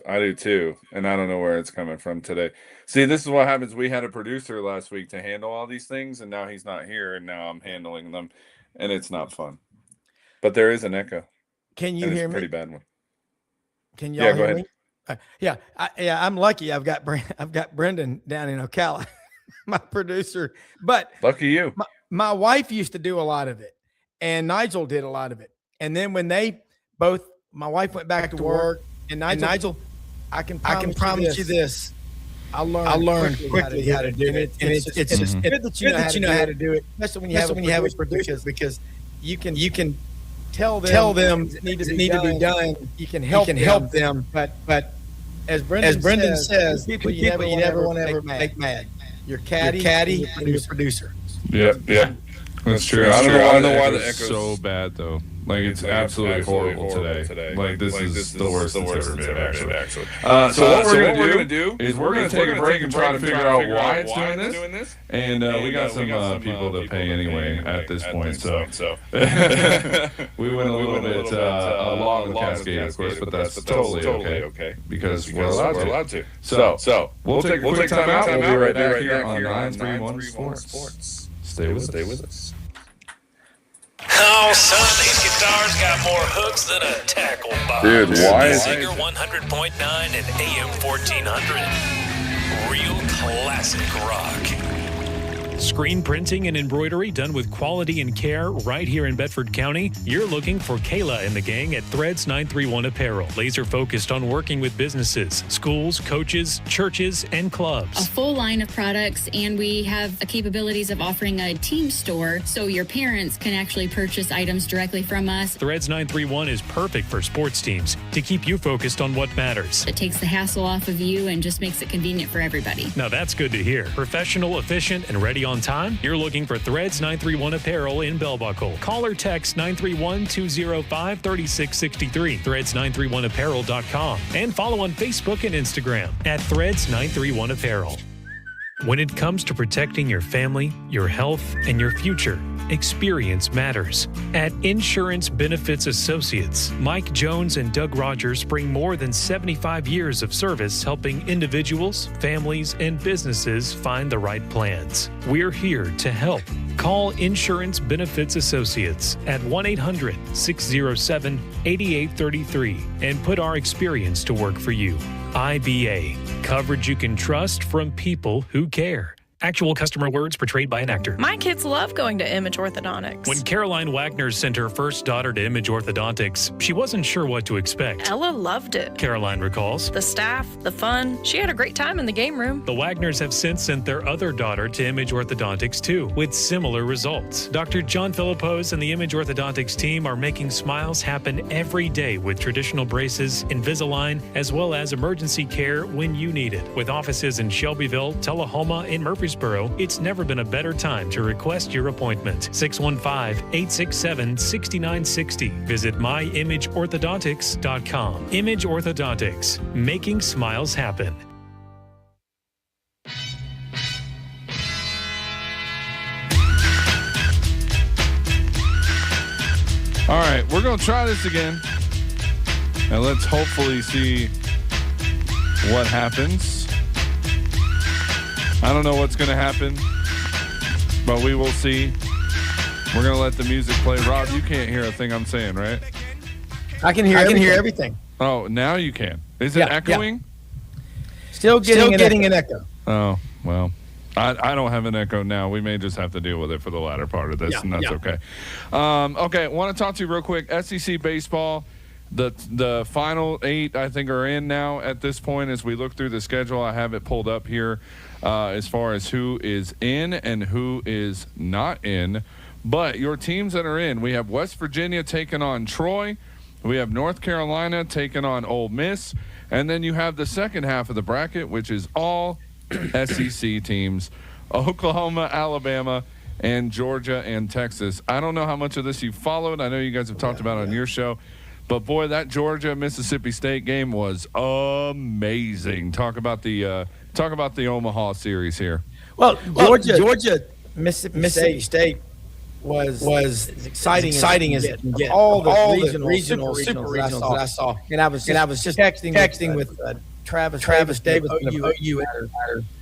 I do too, and I don't know where it's coming from today. See, this is what happens. We had a producer last week to handle all these things, and now he's not here, and now I'm handling them, and it's not fun. But there is an echo. Can you and hear it's a pretty me? bad one. Can y'all go hear ahead. me? I'm lucky. I've got Brendan down in Ocala, my producer. But lucky you. My wife used to do a lot of it, and Nigel did a lot of it. And then when my wife went back to work, and Nigel, I can promise you this. I learned quickly how to do it. And it's just good that you know how to do it, especially when you have a producer, because you can tell them it need to be done. You can help them. But as Brendan says, people you never want to ever make mad. Your caddy and your producer. Yeah. That's true. I don't know why the echo's so bad, though. Like, it's absolutely horrible today. Like, this is the worst it's ever been, actually. So what we're going to do is we're going to take a break and try to figure out why it's doing this. And we got some people to pay anyway at this point. So we went a little bit along with Cascade, of course, but that's totally okay because we're allowed to. So we'll take a quick time out. We'll be right back here on 931 Sports. Stay with us. Oh, son, these guitars got more hooks than a tackle box. Dude, why is Zinger 100.9 and AM 1400. Real classic rock. Screen printing and embroidery done with quality and care right here in Bedford County? You're looking for Kayla and the gang at Threads 931 Apparel. Laser focused on working with businesses, schools, coaches, churches, and clubs. A full line of products, and we have the capabilities of offering a team store so your parents can actually purchase items directly from us. Threads 931 is perfect for sports teams to keep you focused on what matters. It takes the hassle off of you and just makes it convenient for everybody. Now that's good to hear. Professional, efficient, and ready on time? You're looking for Threads 931 Apparel in Bell Buckle. Call or text 931-205-3663. Threads931apparel.com. And follow on Facebook and Instagram at Threads 931 Apparel. When it comes to protecting your family, your health, and your future, experience matters. At Insurance Benefits Associates, Mike Jones and Doug Rogers bring more than 75 years of service helping individuals, families, and businesses find the right plans. We're here to help. Call Insurance Benefits Associates at 1-800-607-8833 and put our experience to work for you. IBA, coverage you can trust from people who care. Actual customer words portrayed by an actor. My kids love going to Image Orthodontics. When Caroline Wagner sent her first daughter to Image Orthodontics, she wasn't sure what to expect. Ella loved it. Caroline recalls. The staff, the fun. She had a great time in the game room. The Wagners have since sent their other daughter to Image Orthodontics too, with similar results. Dr. John Philippos and the Image Orthodontics team are making smiles happen every day with traditional braces, Invisalign, as well as emergency care when you need it. With offices in Shelbyville, Tullahoma, and Murfreesboro, it's never been a better time to request your appointment. 615-867-6960. Visit myimageorthodontics.com. Image Orthodontics, making smiles happen. All right, we're going to try this again. And let's hopefully see what happens. I don't know what's going to happen, but we will see. We're going to let the music play. Rob, you can't hear a thing I'm saying, right? I can hear everything. Oh, now you can. Is it echoing? Still getting an echo. Oh, well. I don't have an echo now. We may just have to deal with it for the latter part of this, and that's okay. Okay, want to talk to you real quick. SEC baseball. The final 8, I think, are in now at this point. As we look through the schedule, I have it pulled up here as far as who is in and who is not in But your teams that are in, we have West Virginia taking on Troy. We have North Carolina taking on Ole Miss. And then you have the second half of the bracket, which is all SEC teams, Oklahoma, Alabama, and Georgia and Texas. I don't know how much of this you followed. I know you guys have talked about it on your show. But, boy, that Georgia-Mississippi State game was amazing. Talk about the Omaha series here. Well, Georgia Mississippi State was exciting as it can get. All the regional super regionals that I saw. And I was just texting with Travis Davis of OU,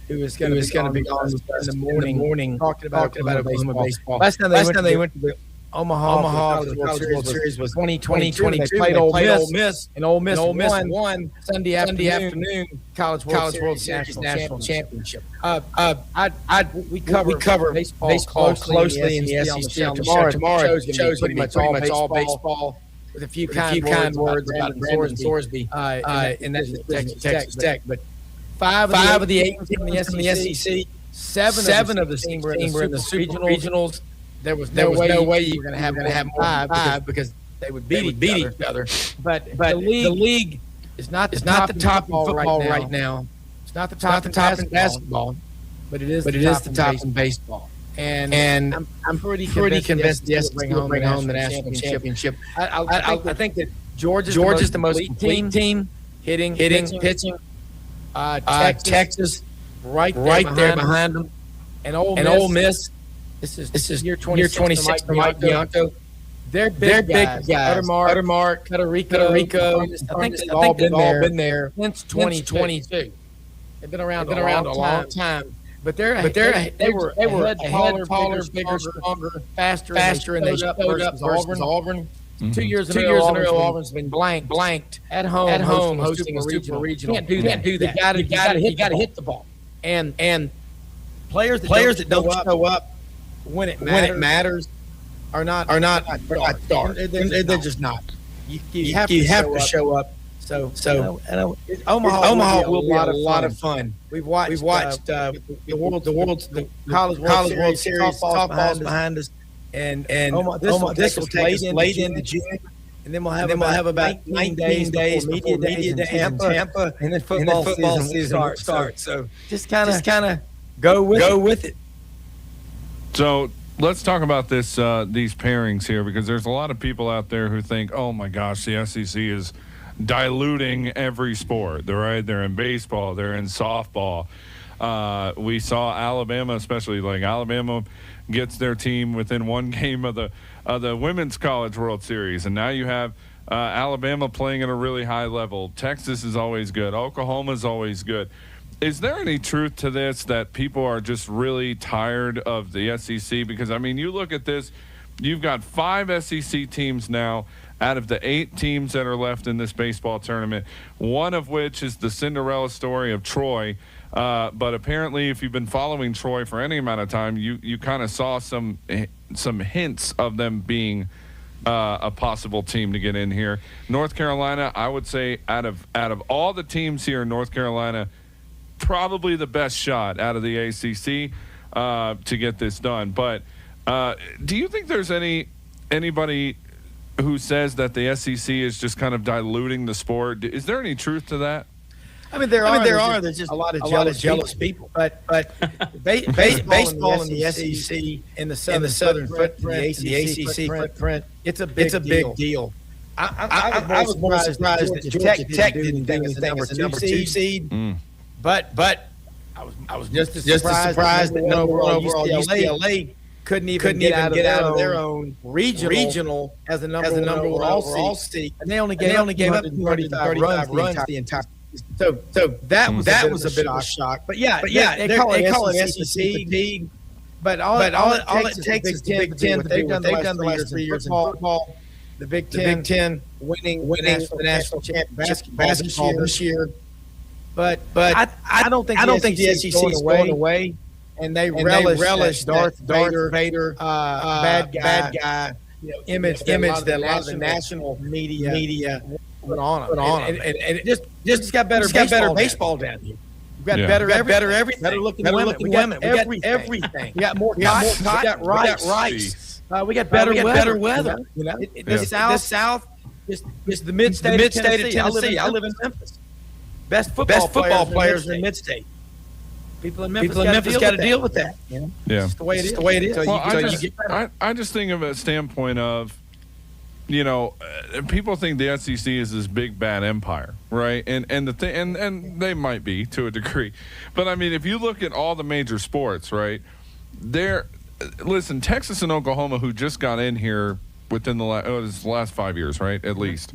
who was going to be on in the morning talking about Oklahoma baseball. Last time they went to the Omaha World Series was 2022. They played Ole Miss, and Ole Miss won Sunday afternoon College World Series National Championship. We cover baseball closely in the SEC. Tomorrow show's pretty much all baseball with a few kind words about Brandon Sorsby and that's Texas Tech. But five of the 8 teams in the SEC, seven of the teams were in the super regionals. There was no way you were going to have five because they would beat each other. But the league is not the top in football right now. It's not the top in basketball, but it is the top in baseball. And I'm pretty convinced the SEC will bring home the national championship. I think that Georgia's the most complete team, hitting, pitching. Texas right there behind them, and Ole Miss. This is year 26 for Mike Bianco. They're big guys. Uttermark, Federico. I think they've all been there since 2022. They've been around a long time. But they were ahead, taller, bigger, stronger, faster, and they showed up versus Auburn. Mm-hmm. 2 years in a row, Auburn's been blanked at home hosting a super regional. You can't do that. You got to hit the ball. And players that don't show up when it matters are not stars. They're just not. You have to show up. So Omaha will be a lot of fun. We've watched the College World Series softballs behind us, and this will take us late into June, and then we'll have about 19 days before media day in Tampa, and then football season starts. So just kind of go with it. So let's talk about these pairings here, because there's a lot of people out there who think, oh my gosh, the SEC is diluting every sport. They're in baseball, they're in softball. We saw Alabama, especially like Alabama gets their team within one game of the Women's College World Series, and now you have Alabama playing at a really high level. Texas is always good. Oklahoma is always good. Is there any truth to this, that people are just really tired of the SEC? Because, I mean, you look at this, you've got 5 SEC teams now out of the 8 teams that are left in this baseball tournament, one of which is the Cinderella story of Troy. But apparently, if you've been following Troy for any amount of time, you kind of saw some hints of them being a possible team to get in here. North Carolina, I would say out of all the teams here, North Carolina – probably the best shot out of the ACC to get this done. But do you think there's anybody who says that the SEC is just kind of diluting the sport? Is there any truth to that? I mean, there are. There's just a lot of jealous people. But baseball in the SEC, in the southern footprint, the ACC footprint, it's a big deal. I was more surprised that Tech didn't do anything as a number 2 seed. But I was just as surprised that overall UCLA couldn't even get out of their own regional as a number one overall seed, and they only gave up 235 runs the entire season. So that was a bit of a shock. But they call it SEC fatigue. But all it takes is the Big Ten. They've done the last 3 years in football. The Big Ten winning the national championship basketball this year. But I don't think the SEC is going away, and they relish Darth Vader, bad guy, image that a lot of the national media put on him. And it just got better baseball down here. We got better everything. Better looking women. We got everything. We got more. We got rights. We got better weather. You know? The South is the mid-state of Tennessee. I live in Memphis. Best football players are in mid-state. People in Memphis got to deal with that. You know? Yeah. It's the way it is. The way it is. Well, I just think of a standpoint of, you know, people think the SEC is this big bad empire, right? And they might be to a degree, but I mean, if you look at all the major sports, right? Listen, Texas and Oklahoma, who just got in here within the last 5 years, right? At least,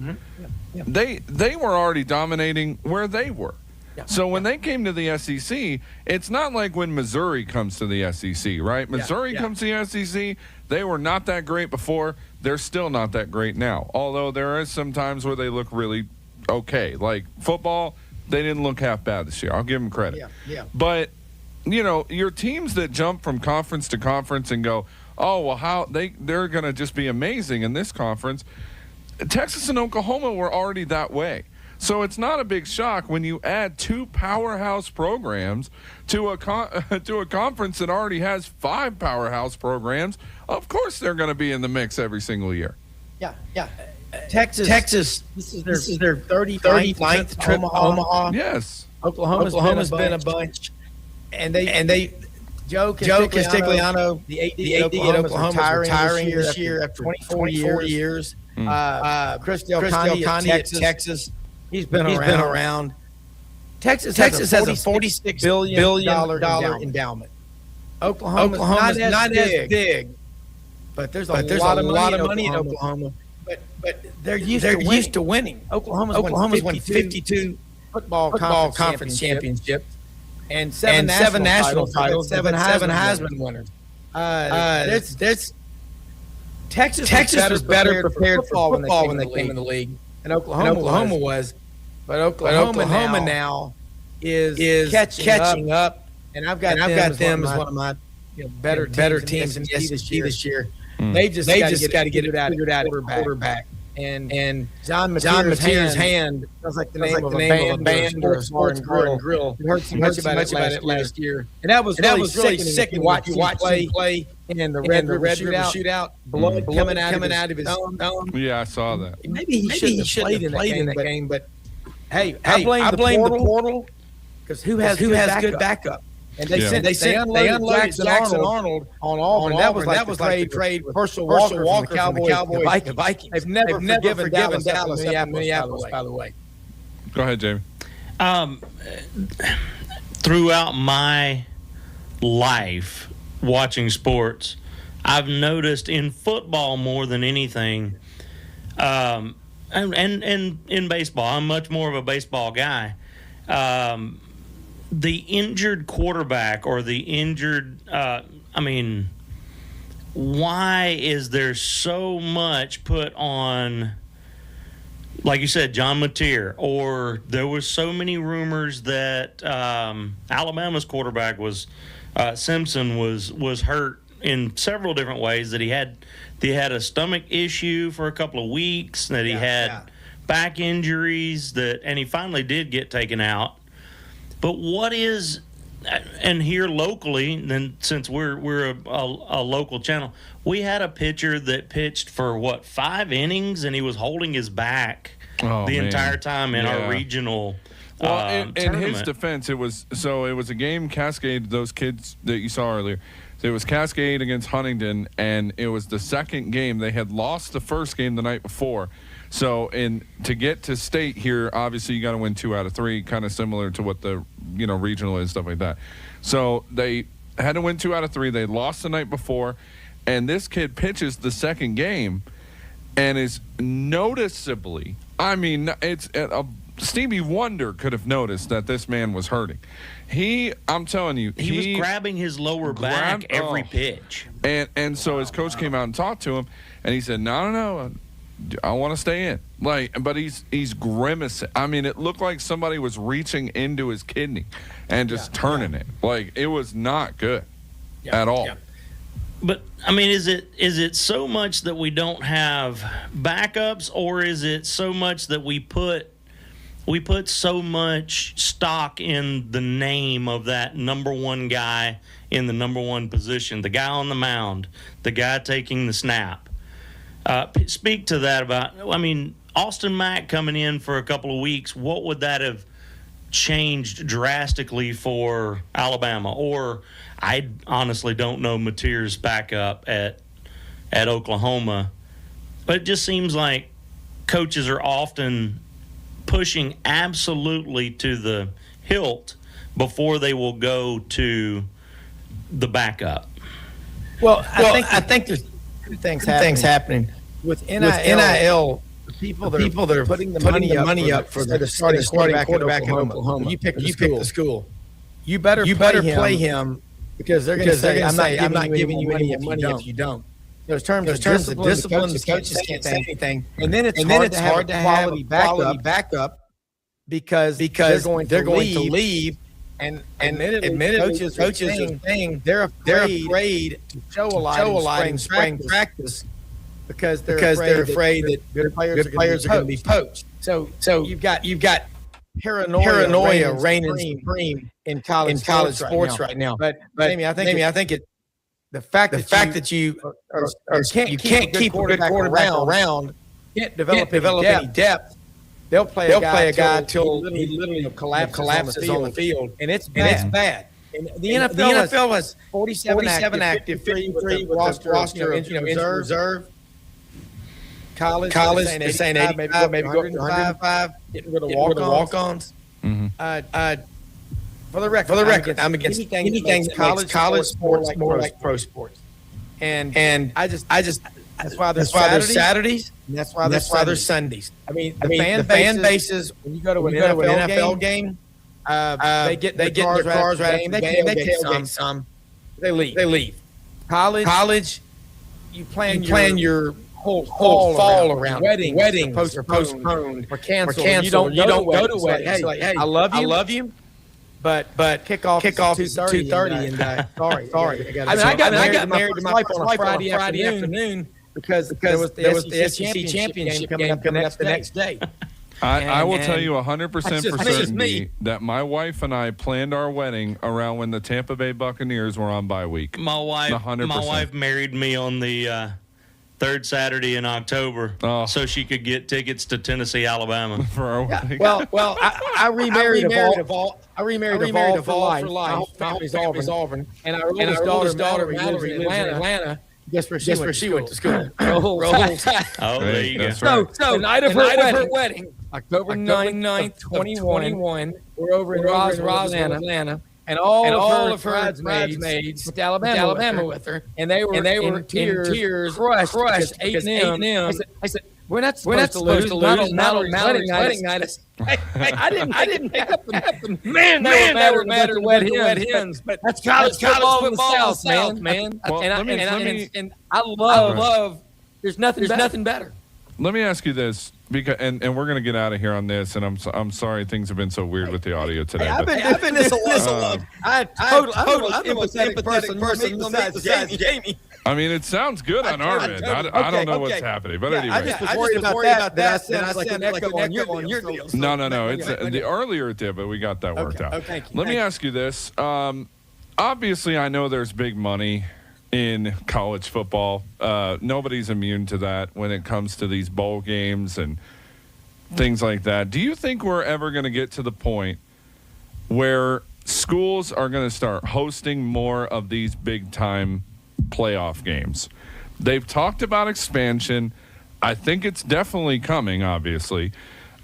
they were already dominating where they were. So when they came to the SEC, it's not like when Missouri comes to the SEC, right? Missouri comes to the SEC, they were not that great before. They're still not that great now. Although there is some times where they look really okay. Like football, they didn't look half bad this year. I'll give them credit. But, you know, your teams that jump from conference to conference and go, oh, well, they're going to just be amazing in this conference. Texas and Oklahoma were already that way. So it's not a big shock when you add two powerhouse programs to a conference that already has 5 powerhouse programs. Of course, they're going to be in the mix every single year. Yeah. Texas. This is their 39th trip to Omaha. Yes. Oklahoma's been a bunch, and they. Joe Castigliano, the AD at Oklahoma, is retiring this year after 24 years. Chris Del Conte at Texas. He's been around. Texas has a $46 billion endowment. Oklahoma's not as big, but there's a lot of money in Oklahoma. But they're used to winning. Oklahoma's won 52 football conference championships and seven national titles, seven Heisman winners. Texas was better prepared for football when they came in the league. And Oklahoma was. But Oklahoma now is catching up. And I've got them as one of my better teams in the SEC this year. They just got to get it figured out at quarterback. And John Mateer's hand sounds like the name of a band or a sports bar and grill. We heard so much about it last year. And that was really sick to watch him play in the Red River Shootout. Blood coming out of his dome. Yeah, I saw that. Maybe he shouldn't have played in that game, but hey, I blame the portal because who has good backup? And they unloaded Jackson Arnold on Auburn. That was like the trade with Herschel Walker from the Cowboys and Vikings. They've never forgiven Dallas Minneapolis, by the way. Go ahead, Jamie. Throughout my life watching sports, I've noticed in football more than anything, and in baseball, I'm much more of a baseball guy. The injured quarterback or the injured, why is there so much put on, like you said, John Mateer, or there was so many rumors that Alabama's quarterback was, Simpson was hurt in several different ways, that he had a stomach issue for a couple of weeks, that he had back injuries, and he finally did get taken out. But what is, and here locally, then since we're a local channel, we had a pitcher that pitched for 5 innings, and he was holding his back the entire time in our regional. Well, in his defense, it was a game, Cascade, those kids that you saw earlier. So it was Cascade against Huntington, and it was the second game. They had lost the first game the night before. So to get to state here, obviously you got to win 2 out of 3, kind of similar to what the regional is, stuff like that. So they had to win 2 out of 3. They lost the night before, and this kid pitches the second game and is noticeably, Stevie Wonder could have noticed that this man was hurting. I'm telling you, he was grabbing his lower back every pitch. And so his coach came out and talked to him, and he said, no, I want to stay in. But he's grimacing. It looked like somebody was reaching into his kidney and just turning it. It was not good at all. Yeah. But is it so much that we don't have backups, or is it so much that we put we put so much stock in the name of that number one guy in the number one position, the guy on the mound, the guy taking the snap. Speak to that about, I mean, Austin Mack coming in for a couple of weeks, what would that have changed drastically for Alabama? Or I honestly don't know Mateer's backup at Oklahoma. But it just seems like coaches are often pushing absolutely to the hilt before they will go to the backup. Well, I think there's two things happening. With NIL, the people that are putting the money up for the starting quarterback at Oklahoma. You pick the school. You better play him because they're going to say, I'm not giving you any money if you don't. There's terms of discipline. The coaches can't say anything. And then it's hard to have a quality backup because they're going to leave. And admittedly, coaches are saying they're afraid to show a lot in spring practice because they're afraid that good players are going to be poached. So you've got paranoia reigning supreme in college sports right now. But Amy, I think the fact that you can't keep a good quarterback around, can't develop any depth. They'll play a guy till he literally collapses on the field, and it's bad. And the NFL has 47 active, 53 with roster of injured reserve. College is saying 85, maybe go up to 105, getting rid of walk-ons. For the record, I'm against anything that makes college sports more like pro sports. And I just that's why there's Saturdays. And that's why there's Sundays. I mean, the fan bases when you go to an NFL game, they get their cars right. They tailgate some. They leave. College, you plan your whole fall around. Weddings are postponed or canceled. You don't go to weddings. Hey, I love you. But kickoff is 2:30 and sorry. I got married to my wife on a Friday afternoon because there was the SEC championship coming up the next day. I will tell you 100% for certainty that my wife and I planned our wedding around when the Tampa Bay Buccaneers were on bye week. My wife married me on the third Saturday in October so she could get tickets to Tennessee, Alabama. For our wedding. Well, I remarried for life. My family's Auburn. And our oldest daughter lives in Atlanta. Guess where she went to school? Roll. There you go. So the night of her wedding, October 9th, 2021, we're over in Roslyn, Atlanta. And all of her bridesmaids went to Alabama with her. And they were in tears, crushed because 8-0. I said, we're not supposed to lose. Not on wedding night. I didn't pick up the man. They were mad at wed hens. But that's college football in the South, man. Well, And I love. There's nothing better. Let me ask you this, because and we're gonna get out of here on this, and I'm sorry things have been so weird with the audio today. I've been this long. I'm empathetic person besides Jamie. I mean, it sounds good on our end. I don't know what's happening, but anyway. I just was worried about that. Then I said like an echo on your deal. No. It's the earlier it did, but we got that worked out. Thank you. Let me ask you this. Obviously, I know there's big money in college football. Nobody's immune to that when it comes to these bowl games and things like that. Do you think we're ever going to get to the point where schools are going to start hosting more of these big-time playoff games? They've talked about expansion. I think it's definitely coming, obviously.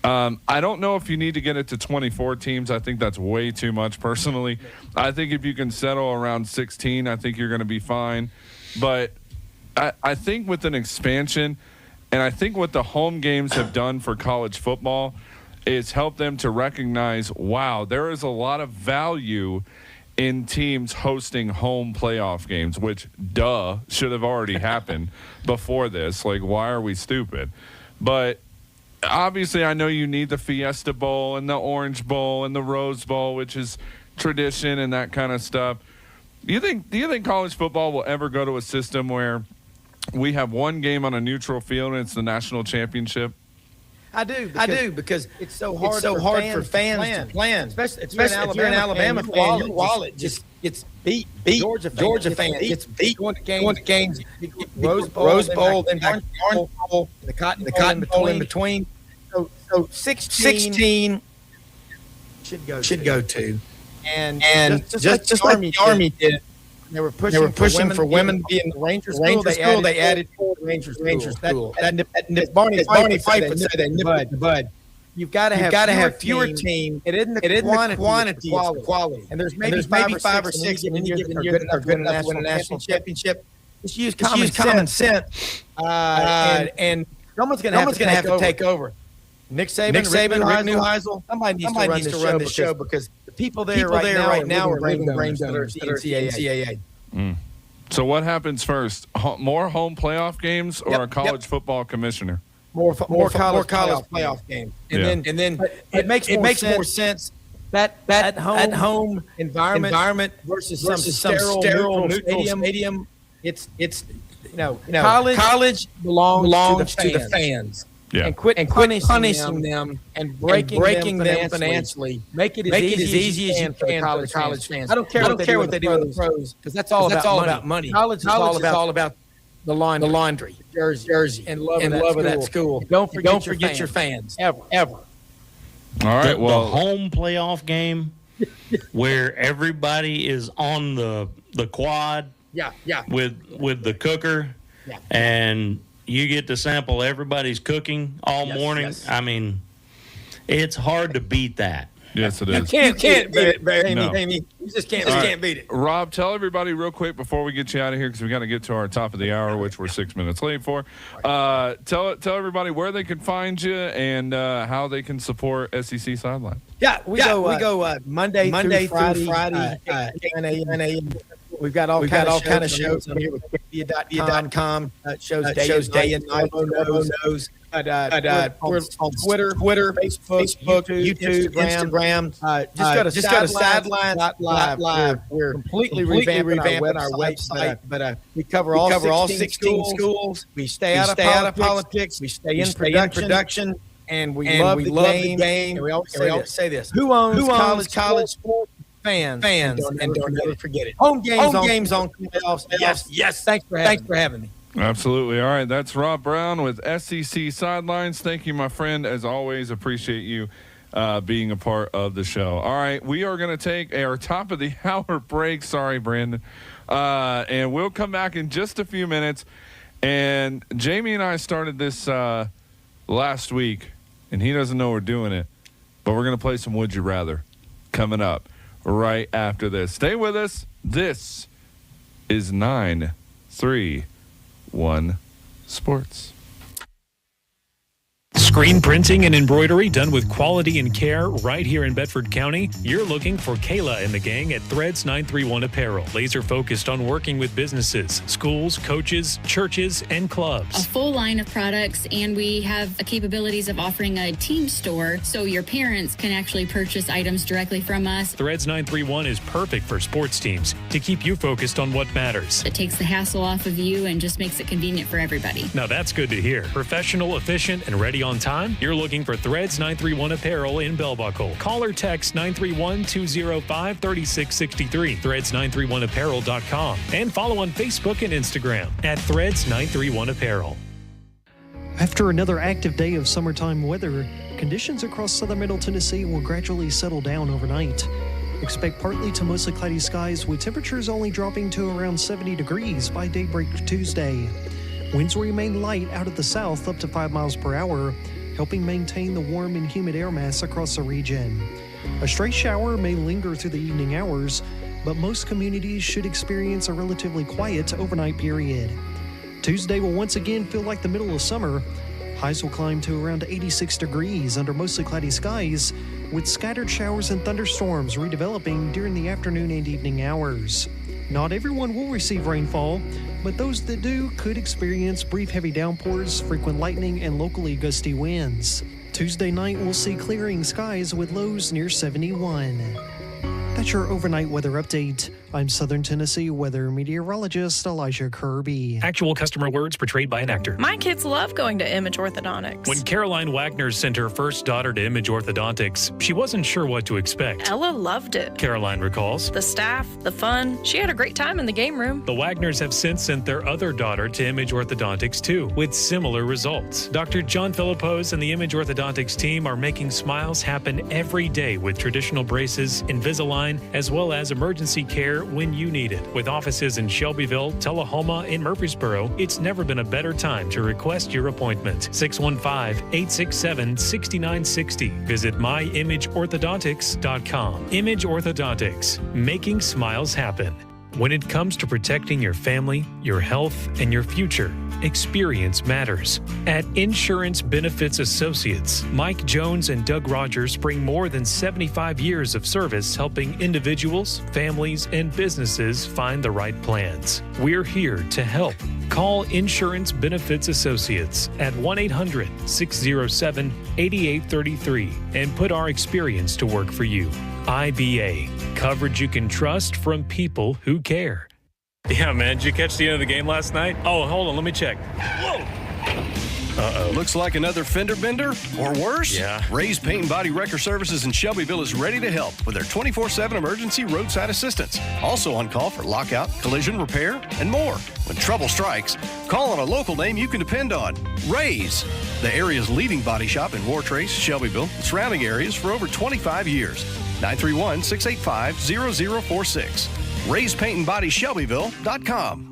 I don't know if you need to get it to 24 teams. I think that's way too much, personally. I think if you can settle around 16, I think you're going to be fine. But I think with an expansion, and I think what the home games have done for college football is help them to recognize, wow, there is a lot of value in teams hosting home playoff games, which, should have already happened before this. Like, why are we stupid? But obviously, I know you need the Fiesta Bowl and the Orange Bowl and the Rose Bowl, which is tradition and that kind of stuff. Do you think college football will ever go to a system where we have one game on a neutral field and it's the national championship? I do because it's so hard for fans to plan, especially if you're an Alabama fan. Your wallet just gets beat. Georgia fan gets beat going to games. Rose Bowl, then back Orange Bowl, the Cotton Bowl in between. So 16 should go to, and just like the Army did. They were pushing for women to be in the Ranger school. They added Ranger school. That Barney Fife would say that nipped the bud. You've got to have fewer teams. It isn't the quantity, it's the quality. And there's maybe five or six in any given year that are good enough to win a national championship. Just use common sense. And someone's going to have to take over. Nick Saban, Rick Neuheisel. Somebody needs to run this show because the people there right now are brain donors that are NCAA. So what happens first? More home playoff games or a college football commissioner? More college playoff games. And then it makes more sense that home environment versus some sterile neutral stadium. It's college belongs to the fans. Yeah. And quit punishing them and breaking them financially. Make it as easy as you can for the college fans. I don't care what they do in the pros because that's all about money. College is all about the laundry, jersey, and love of that school. Don't forget your fans ever. All right. The home playoff game where everybody is on the quad. Yeah. With the cooker. Yeah. And you get to sample everybody's cooking all morning. Yes. I mean, it's hard to beat that. Yes, it is. You can't beat it, Barry. No. You just can't beat it. Rob, tell everybody real quick before we get you out of here because we got to get to our top of the hour, which we're 6 minutes late for. Tell everybody where they can find you and how they can support SEC Sideline. Yeah, we go Monday through Friday, 9 a.m. We've got all kind of shows. I'm here with Wikia.com. Shows day and night. Knows. We're on Twitter, Facebook, YouTube, Instagram. Just go to Sidelines.live. We're completely revamping our website, but we cover all 16 schools. We stay out of politics. We stay in production, and we love the game. And we always say this: Who owns college sports? Fans, and don't ever forget it. Home games on playoffs. Yes. Thanks for having me. Absolutely. All right. That's Rob Brown with SEC Sidelines. Thank you, my friend. As always, appreciate you being a part of the show. All right. We are going to take our top of the hour break. Sorry, Brandon. And we'll come back in just a few minutes. And Jamie and I started this last week, and he doesn't know we're doing it. But we're going to play some Would You Rather coming up right after this. Stay with us. This is 931 Sports. Screen printing and embroidery done with quality and care right here in Bedford County? You're looking for Kayla and the gang at Threads 931 Apparel. Laser focused on working with businesses, schools, coaches, churches, and clubs. A full line of products, and we have the capabilities of offering a team store so your parents can actually purchase items directly from us. Threads 931 is perfect for sports teams to keep you focused on what matters. It takes the hassle off of you and just makes it convenient for everybody. Now that's good to hear. Professional, efficient, and ready on time? You're looking for Threads 931 Apparel in Bell Buckle. Call or text 931-205-3663. Threads931apparel.com. And follow on Facebook and Instagram at Threads 931 Apparel. After another active day of summertime weather, conditions across southern Middle Tennessee will gradually settle down overnight. Expect partly to mostly cloudy skies with temperatures only dropping to around 70 degrees by daybreak Tuesday. Winds will remain light out of the south up to 5 miles per hour, helping maintain the warm and humid air mass across the region. A stray shower may linger through the evening hours, but most communities should experience a relatively quiet overnight period. Tuesday will once again feel like the middle of summer. Highs will climb to around 86 degrees under mostly cloudy skies, with scattered showers and thunderstorms redeveloping during the afternoon and evening hours. Not everyone will receive rainfall, but those that do could experience brief heavy downpours, frequent lightning, and locally gusty winds. Tuesday night will see clearing skies with lows near 71. That's your overnight weather update. I'm Southern Tennessee weather meteorologist Elijah Kirby. Actual customer words portrayed by an actor. My kids love going to Image Orthodontics. When Caroline Wagner sent her first daughter to Image Orthodontics, she wasn't sure what to expect. Ella loved it. Caroline recalls. The staff, the fun. She had a great time in the game room. The Wagners have since sent their other daughter to Image Orthodontics too, with similar results. Dr. John Philippos and the Image Orthodontics team are making smiles happen every day with traditional braces, Invisalign, as well as emergency care when you need it. With offices in Shelbyville, Tullahoma, and Murfreesboro, it's never been a better time to request your appointment. 615-867-6960. Visit myimageorthodontics.com. Image Orthodontics, making smiles happen. When it comes to protecting your family, your health, and your future, experience matters. At Insurance Benefits Associates, Mike Jones and Doug Rogers bring more than 75 years of service helping individuals, families, and businesses find the right plans. We're here to help. Call Insurance Benefits Associates at 1-800-607-8833 and put our experience to work for you. IBA, coverage you can trust from people who care. Yeah, man, did you catch the end of the game last night? Oh, hold on, let me check. Whoa! Uh-oh. Looks like another fender bender, or worse? Yeah. Ray's Paint and Body Wrecker Services in Shelbyville is ready to help with their 24/7 emergency roadside assistance. Also on call for lockout, collision repair, and more. When trouble strikes, call on a local name you can depend on. Ray's, the area's leading body shop in Wartrace, Shelbyville, and surrounding areas for over 25 years. 931-685-0046. Ray's Paint and Body Shelbyville.com.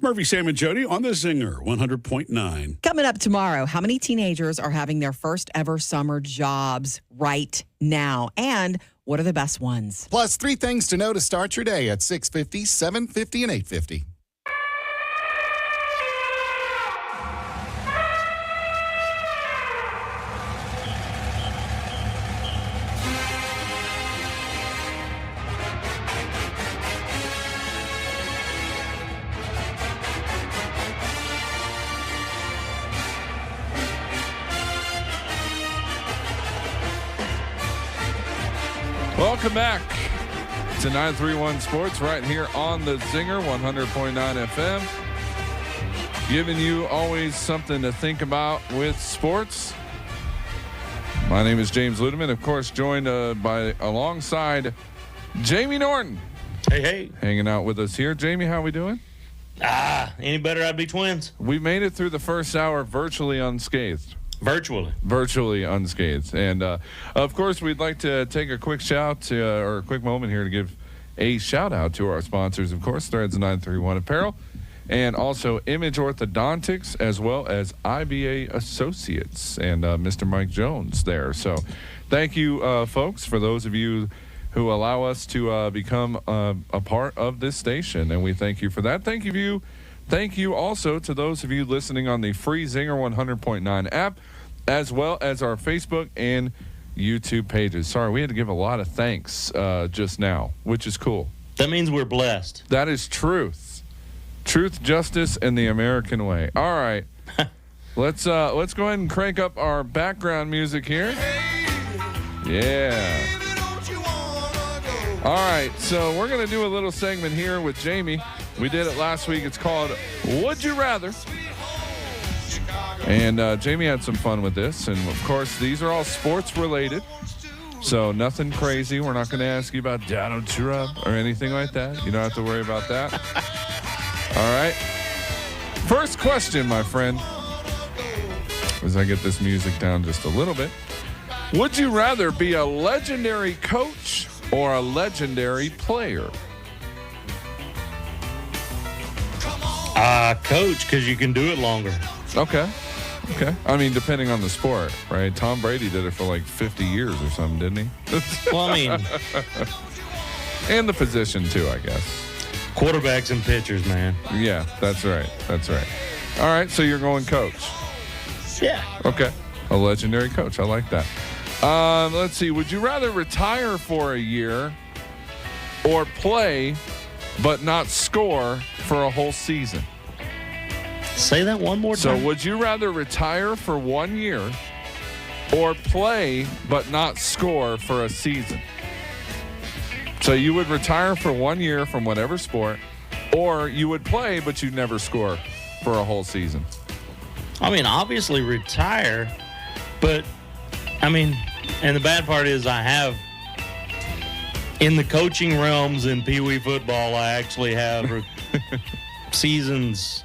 Murphy, Sam, and Jody on the Zinger 100.9. Coming up tomorrow, how many teenagers are having their first ever summer jobs right now? And what are the best ones? Plus, 3 things to know to start your day at 6:50, 7:50, and 8:50. Welcome back to 931 Sports right here on the Zinger 100.9 FM. Giving you always something to think about with sports. My name is James Ludeman, of course, joined alongside Jamie Norton. Hey, hey. Hanging out with us here. Jamie, how we doing? Any better, I'd be twins. We made it through the first hour virtually unscathed. Virtually unscathed. And, of course, we'd like to take a quick or a quick moment here to give a shout-out to our sponsors, of course, Threads 931 Apparel, and also Image Orthodontics, as well as IBA Associates and Mr. Mike Jones there. So thank you, folks, for those of you who allow us to become a part of this station, and we thank you for that. Thank you also to those of you listening on the free Zinger 100.9 app, as well as our Facebook and YouTube pages. Sorry, we had to give a lot of thanks just now, which is cool. That means we're blessed. That is truth. Truth, justice, and the American way. All right. Let's go ahead and crank up our background music here. Yeah. All right, so we're going to do a little segment here with Jamie. We did it last week. It's called Would You Rather? And Jamie had some fun with this. And, of course, these are all sports-related, so nothing crazy. We're not going to ask you about Donald Trump or anything like that. You don't have to worry about that. All right. First question, my friend, as I get this music down just a little bit. Would you rather be a legendary coach or a legendary player? Coach, because you can do it longer. Okay. I mean, depending on the sport, right? Tom Brady did it for like 50 years or something, didn't he? Well, I mean. And the position, too, I guess. Quarterbacks and pitchers, man. Yeah, that's right. All right, so you're going coach. Yeah. Okay. A legendary coach. I like that. Let's see. Would you rather retire for a year or play but not score for a whole season? Say that one more time. So would you rather retire for 1 year or play but not score for a season? So you would retire for 1 year from whatever sport, or you would play, but you'd never score for a whole season. I mean, obviously retire, but I mean, and the bad part is I have, in the coaching realms in Pee Wee football, I actually have seasons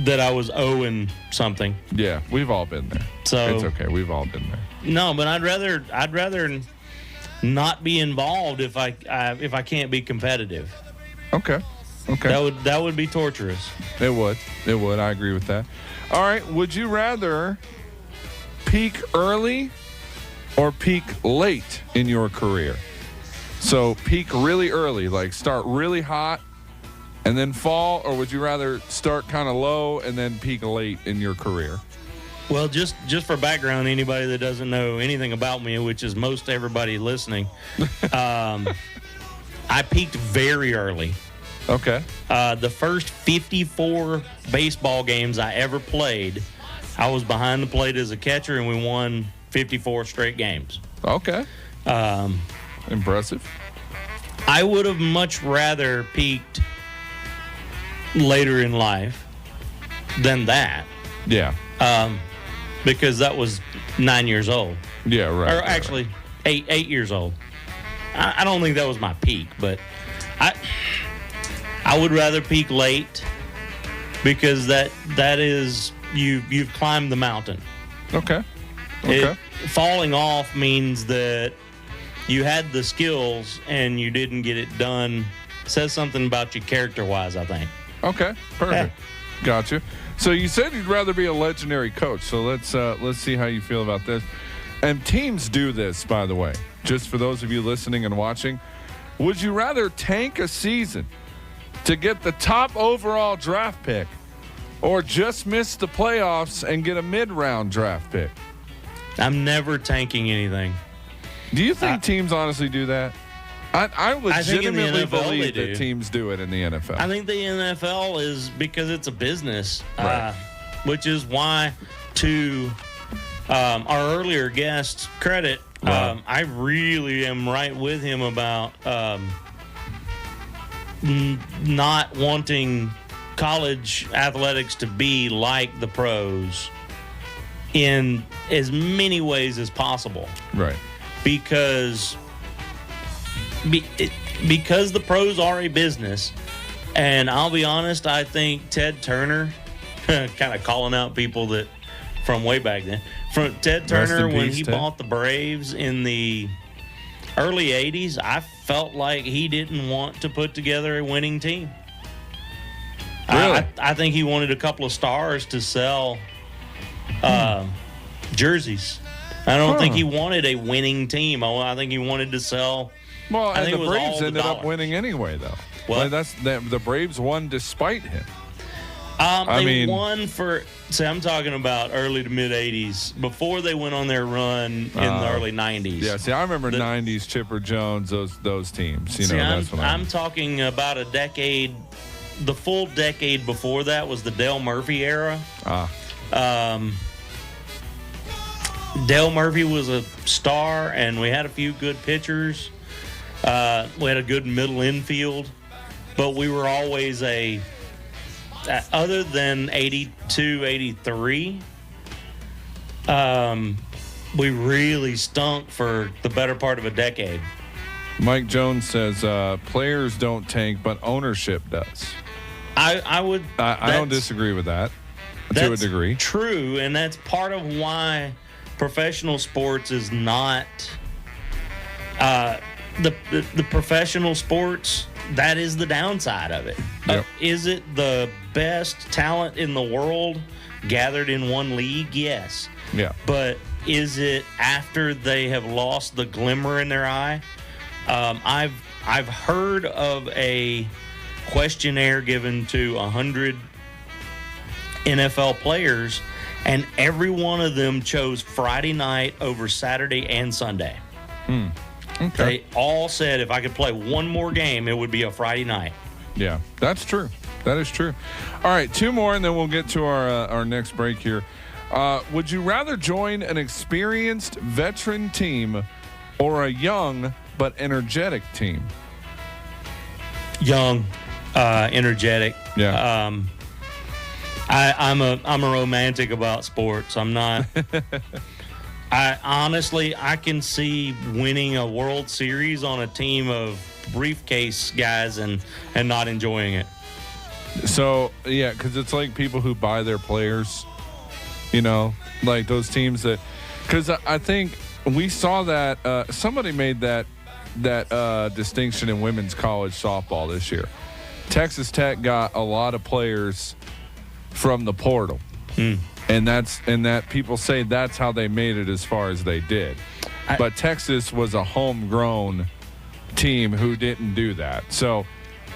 that I was owing something. Yeah, we've all been there. So it's okay. We've all been there. No, but I'd rather not be involved if I can't be competitive. Okay. That would be torturous. It would. I agree with that. All right. Would you rather peak early or peak late in your career? So peak really early, like start really hot and then fall, or would you rather start kind of low and then peak late in your career? Well, just for background, anybody that doesn't know anything about me, which is most everybody listening, I peaked very early. Okay. The first 54 baseball games I ever played, I was behind the plate as a catcher, and we won 54 straight games. Okay. Impressive. I would have much rather peaked later in life than that. Yeah. Because that was 9 years old. Yeah, right. Or actually, right. 8 years old. I don't think that was my peak, but I would rather peak late because that is you've climbed the mountain. Okay. Falling off means that you had the skills and you didn't get it done. Says something about you character-wise, I think. Okay, perfect. Yeah. Gotcha. So you said you'd rather be a legendary coach. So let's see how you feel about this. And teams do this, by the way. Just for those of you listening and watching, would you rather tank a season to get the top overall draft pick, or just miss the playoffs and get a mid-round draft pick? I'm never tanking anything. Do you think teams honestly do that? I legitimately believe that teams do it in the NFL. I think the NFL is because it's a business, right. Which is why, to our earlier guest's credit, right. I really am right with him about not wanting college athletics to be like the pros in as many ways as possible. Right. Because the pros are a business, and I'll be honest, I think Ted Turner, kind of calling out people that from way back then, from Ted Turner when he bought the Braves in the early 80s, I felt like he didn't want to put together a winning team. Really? I think he wanted a couple of stars to sell jerseys. I don't think he wanted a winning team. I think he wanted to sell. Well, and the Braves ended up winning anyway, though. Well, the Braves won despite him. They won for. See, I'm talking about early to mid '80s, before they went on their run in the early '90s. Yeah, see, I remember '90s Chipper Jones, those teams. I'm talking about a decade. The full decade before that was the Dale Murphy era. Dale Murphy was a star, and we had a few good pitchers. We had a good middle infield, but we were always other than 82, 83, we really stunk for the better part of a decade. Mike Jones says players don't tank, but ownership does. I don't disagree with that to a degree. True, and that's part of why professional sports is not the professional sports. That is the downside of it. Yep. Is it the best talent in the world gathered in one league? Yes. Yeah. But is it after they have lost the glimmer in their eye? I've heard of a questionnaire given to 100 NFL players, and every one of them chose Friday night over Saturday and Sunday. Okay. They all said if I could play one more game, it would be a Friday night. Yeah, that's true. That is true. All right, two more, and then we'll get to our next break here. Would you rather join an experienced veteran team or a young but energetic team? Young, energetic. Yeah. I'm a romantic about sports. I'm not. I honestly can see winning a World Series on a team of briefcase guys and not enjoying it. So yeah, because it's like people who buy their players, like those teams that. Because I think we saw that somebody made that distinction in women's college softball this year. Texas Tech got a lot of players from the portal, and that people say that's how they made it as far as they did. But Texas was a homegrown team who didn't do that. So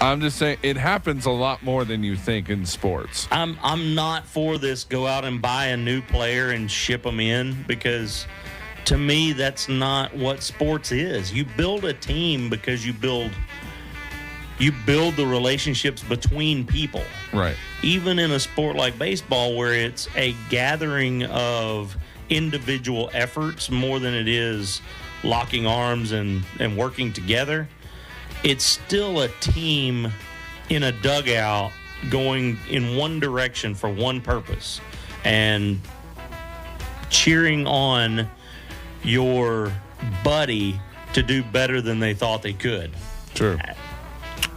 I'm just saying it happens a lot more than you think in sports. I'm not for this go out and buy a new player and ship them in, because to me that's not what sports is. You build a team because you build the relationships between people. Right. Even in a sport like baseball, where it's a gathering of individual efforts more than it is locking arms and working together, it's still a team in a dugout going in one direction for one purpose and cheering on your buddy to do better than they thought they could. True.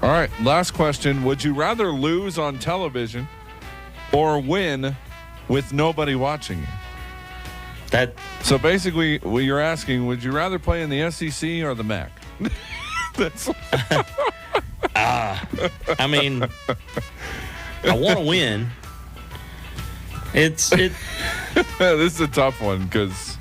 All right, last question. Would you rather lose on television or win with nobody watching you? So basically, what you're asking, would you rather play in the SEC or the MAC? That's I mean, I want to win. This is a tough one because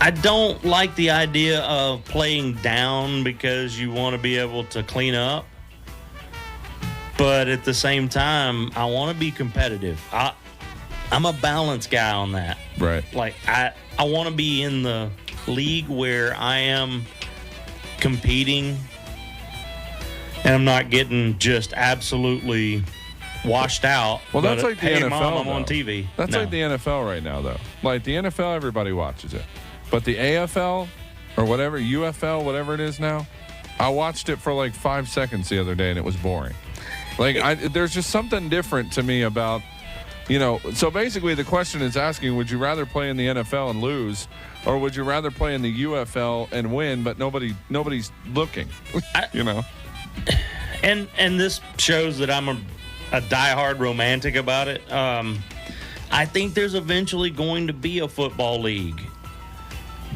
I don't like the idea of playing down because you want to be able to clean up. But at the same time, I want to be competitive. I'm a balanced guy on that. Right. Like I want to be in the league where I am competing and I'm not getting just absolutely washed out. Well, that's like the NFL. Mom, I'm though. on TV. That's No. like the NFL right now, though. Like the NFL, everybody watches it. But the AFL or whatever, UFL, whatever it is now, I watched it for like 5 seconds the other day and it was boring. Like there's just something different to me about, so basically the question is asking, would you rather play in the NFL and lose, or would you rather play in the UFL and win, but nobody's looking, And this shows that I'm a diehard romantic about it. I think there's eventually going to be a football league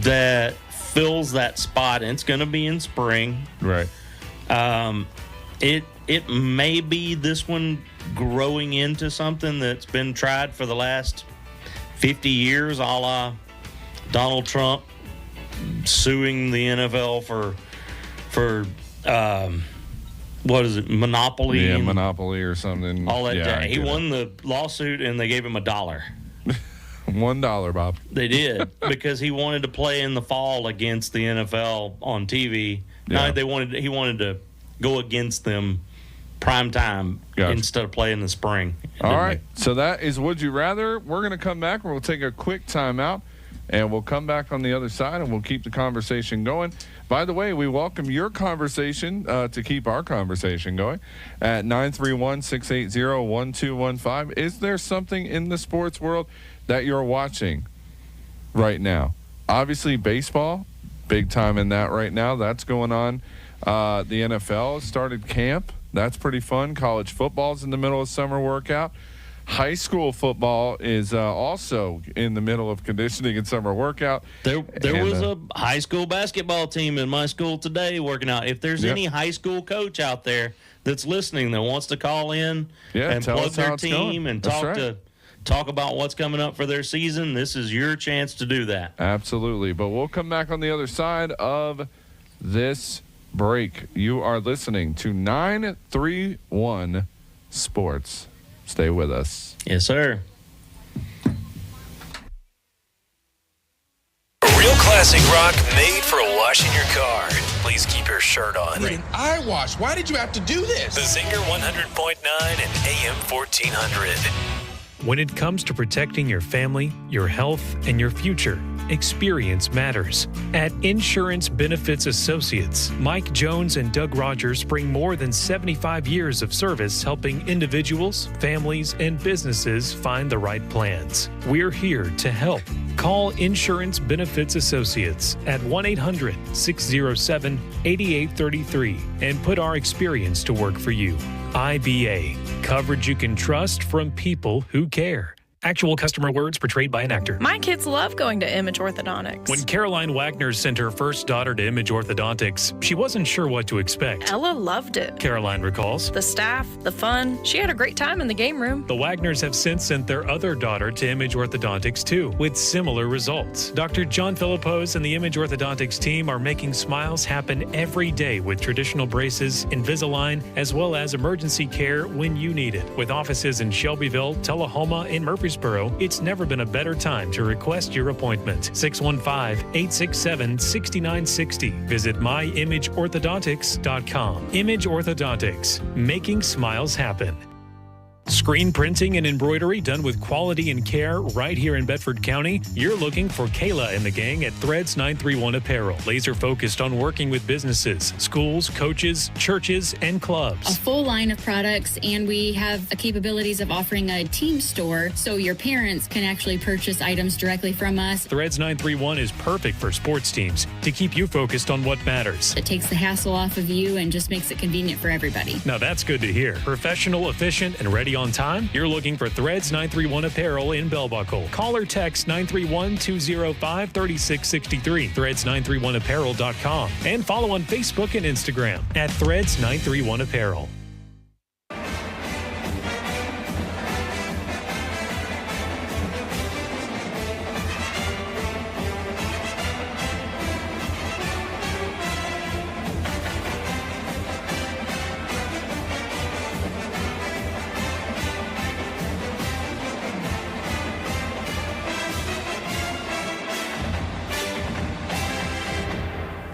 that fills that spot, and it's going to be in spring. Right. It may be this one growing into something that's been tried for the last 50 years, a la Donald Trump suing the NFL for what is it, monopoly? Yeah, monopoly or something. All that. Yeah, He won the lawsuit, and they gave him $1. $1, Bob. They did, because he wanted to play in the fall against the NFL on TV. Yeah. No, he wanted to go against them prime time instead of playing in the spring. All right. So that is Would You Rather. We're going to come back. We'll take a quick timeout, and we'll come back on the other side, and we'll keep the conversation going. By the way, we welcome your conversation to keep our conversation going at 931-680-1215. Is there something in the sports world that you're watching right now? Obviously, baseball, big time in that right now. That's going on. The NFL started camp. That's pretty fun. College football's in the middle of summer workout. High school football is also in the middle of conditioning and summer workout. There was a high school basketball team in my school today working out. If there's any high school coach out there that's listening that wants to call in and plug their team and talk about what's coming up for their season, this is your chance to do that. Absolutely. But we'll come back on the other side of this break. You are listening to 931 Sports. Stay with us. Yes, sir. Real classic rock made for a wash in your car. Please keep your shirt on. An eye wash. Why did you have to do this? The Zinger 100.9 and AM 1400. When it comes to protecting your family, your health, and your future, experience matters. At Insurance Benefits Associates, Mike Jones and Doug Rogers bring more than 75 years of service helping individuals, families, and businesses find the right plans. We're here to help. Call Insurance Benefits Associates at 1-800-607-8833 and put our experience to work for you. IBA, coverage you can trust from people who care. Actual customer words portrayed by an actor. My kids love going to Image Orthodontics. When Caroline Wagner sent her first daughter to Image Orthodontics, she wasn't sure what to expect. Ella loved it. Caroline recalls. The staff, the fun. She had a great time in the game room. The Wagners have since sent their other daughter to Image Orthodontics too, with similar results. Dr. John Philippos and the Image Orthodontics team are making smiles happen every day with traditional braces, Invisalign, as well as emergency care when you need it. With offices in Shelbyville, Tullahoma, and Murfreesboro, it's never been a better time to request your appointment. 615-867-6960. Visit myimageorthodontics.com. Image Orthodontics, making smiles happen. Screen printing and embroidery done with quality and care right here in Bedford County? You're looking for Kayla and the gang at Threads 931 Apparel. Laser focused on working with businesses, schools, coaches, churches, and clubs. A full line of products, and we have the capabilities of offering a team store so your parents can actually purchase items directly from us. Threads 931 is perfect for sports teams to keep you focused on what matters. It takes the hassle off of you and just makes it convenient for everybody. Now that's good to hear. Professional, efficient, and ready on time? You're looking for Threads 931 Apparel in Bell Buckle. Call or text 931-205-3663. Threads931apparel.com. And follow on Facebook and Instagram at Threads 931 Apparel.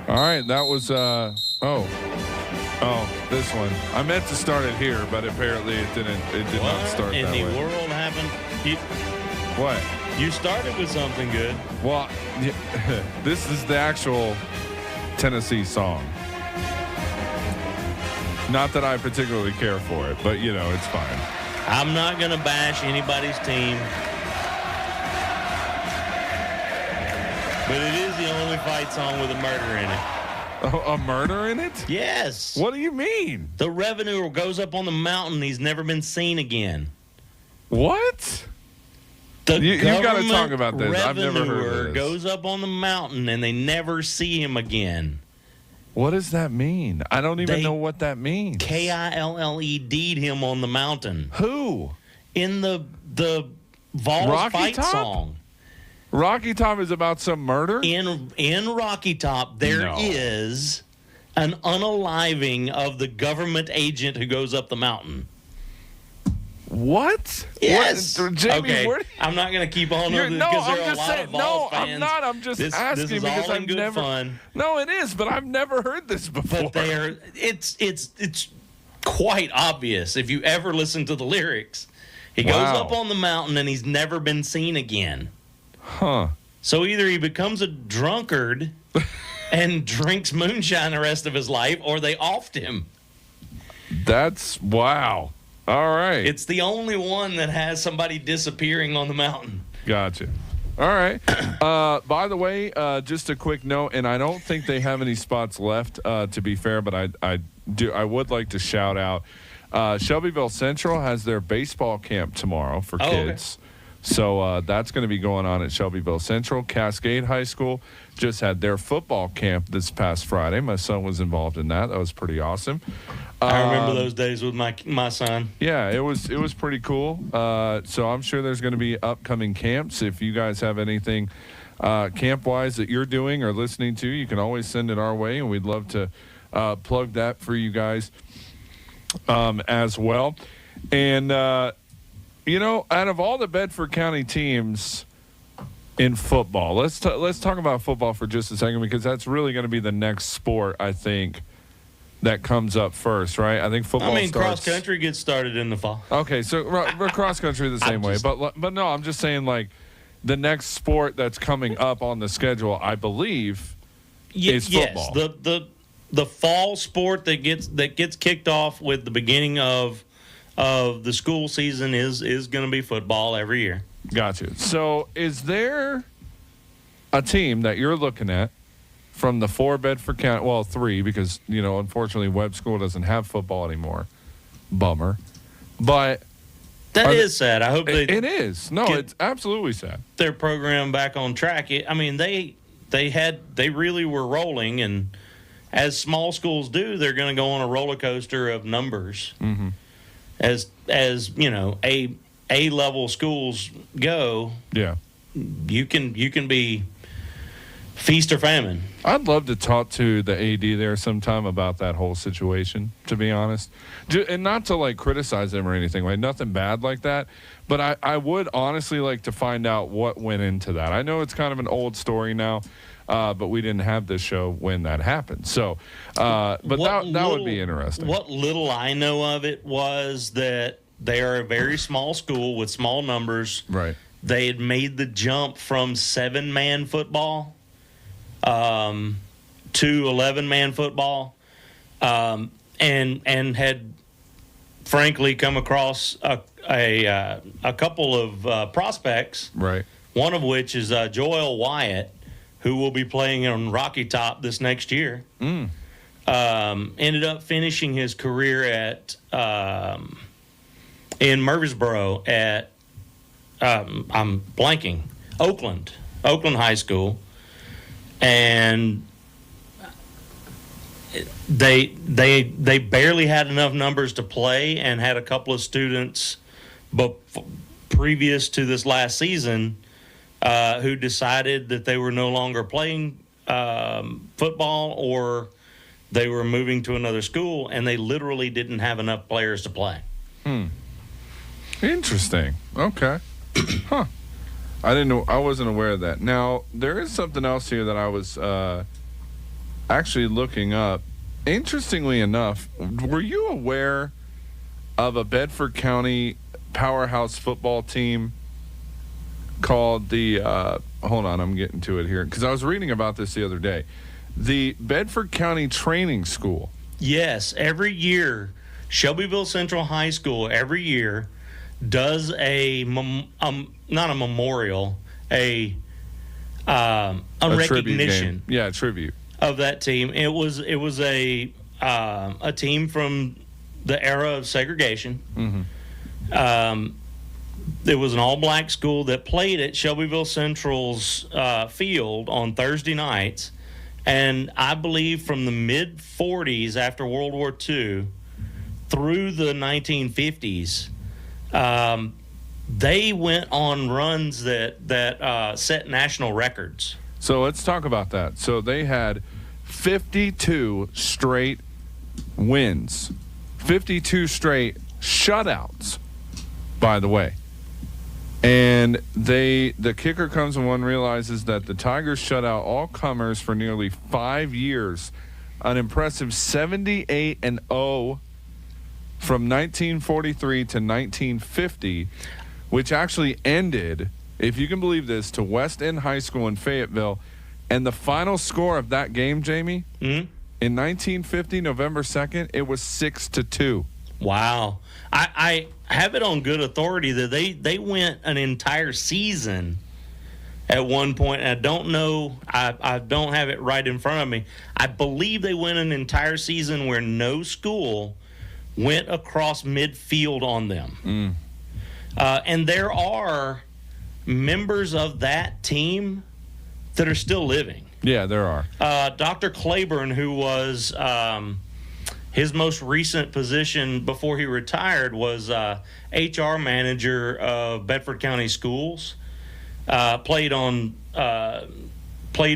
All right, that was this one. I meant to start it here, but apparently it did not start that way. What in the world happened? What? You started with something good. Well, this is the actual Tennessee song. Not that I particularly care for it, but it's fine. I'm not gonna bash anybody's team, but it is the only fight song with a murder in it. A murder in it? Yes. What do you mean? The revenue goes up on the mountain. He's never been seen again. What? You got to talk about this. I've never heard of this. Goes up on the mountain and they never see him again. What does that mean? I don't even know what that means. KILLED'd him on the mountain. Who? In the Vols Rocky fight Top? song. Rocky Top is about some murder? In Rocky Top, there is an unaliving of the government agent who goes up the mountain. What? Yes. What? Jamie, okay. I'm not going to keep on with this because there are a lot of Vols fans. I'm not. I'm just asking this is because all in I've good never. Fun. No, it is, but I've never heard this before. But it's quite obvious if you ever listen to the lyrics. He goes up on the mountain and he's never been seen again. Huh. So either he becomes a drunkard and drinks moonshine the rest of his life, or they offed him. That's wow. All right. It's the only one that has somebody disappearing on the mountain. Gotcha. All right. By the way, just a quick note, and I don't think they have any spots left, to be fair, but I would like to shout out Shelbyville Central has their baseball camp tomorrow for kids. Okay. So that's going to be going on at Shelbyville Central. Cascade High School just had their football camp this past Friday. My son was involved in that. That was pretty awesome. I remember those days with my son. Yeah, it was pretty cool. So I'm sure there's going to be upcoming camps. If you guys have anything camp-wise that you're doing or listening to, you can always send it our way, and we'd love to plug that for you guys as well. And out of all the Bedford County teams in football, let's talk about football for just a second, because that's really going to be the next sport, I think, that comes up first, right? I think football starts. Cross country gets started in the fall. Okay, so cross country the same way, but no, I'm just saying, like, the next sport that's coming up on the schedule, I believe, is football. Yes, the fall sport that gets kicked off with the beginning of the school season is going to be football every year. Gotcha. So is there a team that you're looking at from the 4 Bedford County, well, 3, because, unfortunately Webb School doesn't have football anymore. Bummer. But that is sad. I hope it is. No, it's absolutely sad. Their program back on track. They really were rolling, and as small schools do, they're going to go on a roller coaster of numbers. Mm-hmm. As A level schools go, yeah, you can be feast or famine. I'd love to talk to the AD there sometime about that whole situation, to be honest. And not to, criticize them or anything, right? Nothing bad like that. But I would honestly like to find out what went into that. I know it's kind of an old story now, but we didn't have this show when that happened. So, that would be interesting. What little I know of it was that they are a very small school with small numbers. Right. They had made the jump from 7-man football to 11-man football, and had frankly come across a couple of prospects. Right. One of which is Joel Wyatt, who will be playing on Rocky Top this next year. Ended up finishing his career at in Murfreesboro at I'm blanking, Oakland High School, and they barely had enough numbers to play, and had a couple of students, but previous to this last season, who decided that they were no longer playing football, or they were moving to another school, and they literally didn't have enough players to play. Interesting. Okay. Huh. I wasn't aware of that. Now, there is something else here that I was actually looking up. Interestingly enough, were you aware of a Bedford County powerhouse football team called the hold on, I'm getting to it here, because I was reading about this the other day. The Bedford County Training School. Yes, every year, Shelbyville Central High School every year does not a memorial, a recognition. Yeah, a tribute of that team. It was a team from the era of segregation. Mm-hmm. There was an all-black school that played at Shelbyville Central's field on Thursday nights, and I believe from the mid-40s after World War II through the 1950s, they went on runs that set national records. So let's talk about that. So they had 52 straight wins, 52 straight shutouts, by the way. And the kicker comes when one realizes that the Tigers shut out all comers for nearly 5 years, an impressive 78-0 from 1943 to 1950, which actually ended, if you can believe this, to West End High School in Fayetteville. And the final score of that game, Jamie, in 1950, November 2nd, it was 6-2. Wow. I have it on good authority that they went an entire season at one point, and I don't know, I don't have it right in front of me. I believe they went an entire season where no school went across midfield on them. And there are members of that team that are still living. Yeah, there are. Dr. Claiborne, who was his most recent position before he retired, was HR manager of Bedford County Schools. Played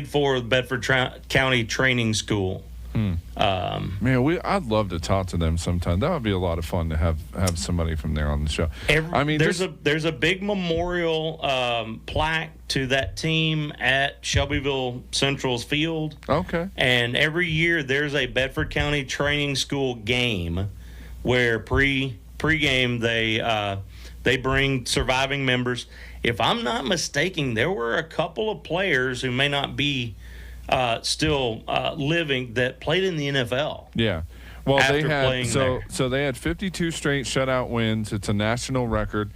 for the Bedford County Training School. Man, I'd love to talk to them sometime. That would be a lot of fun to have somebody from there on the show. There's a big memorial plaque to that team at Shelbyville Central's field. Okay. And every year there's a Bedford County Training School game where pre-game they bring surviving members. if I'm not mistaken, there were a couple of players who may not be still living that played in the NFL. Yeah. Well, they had there. so they had 52 straight shutout wins. It's a national record.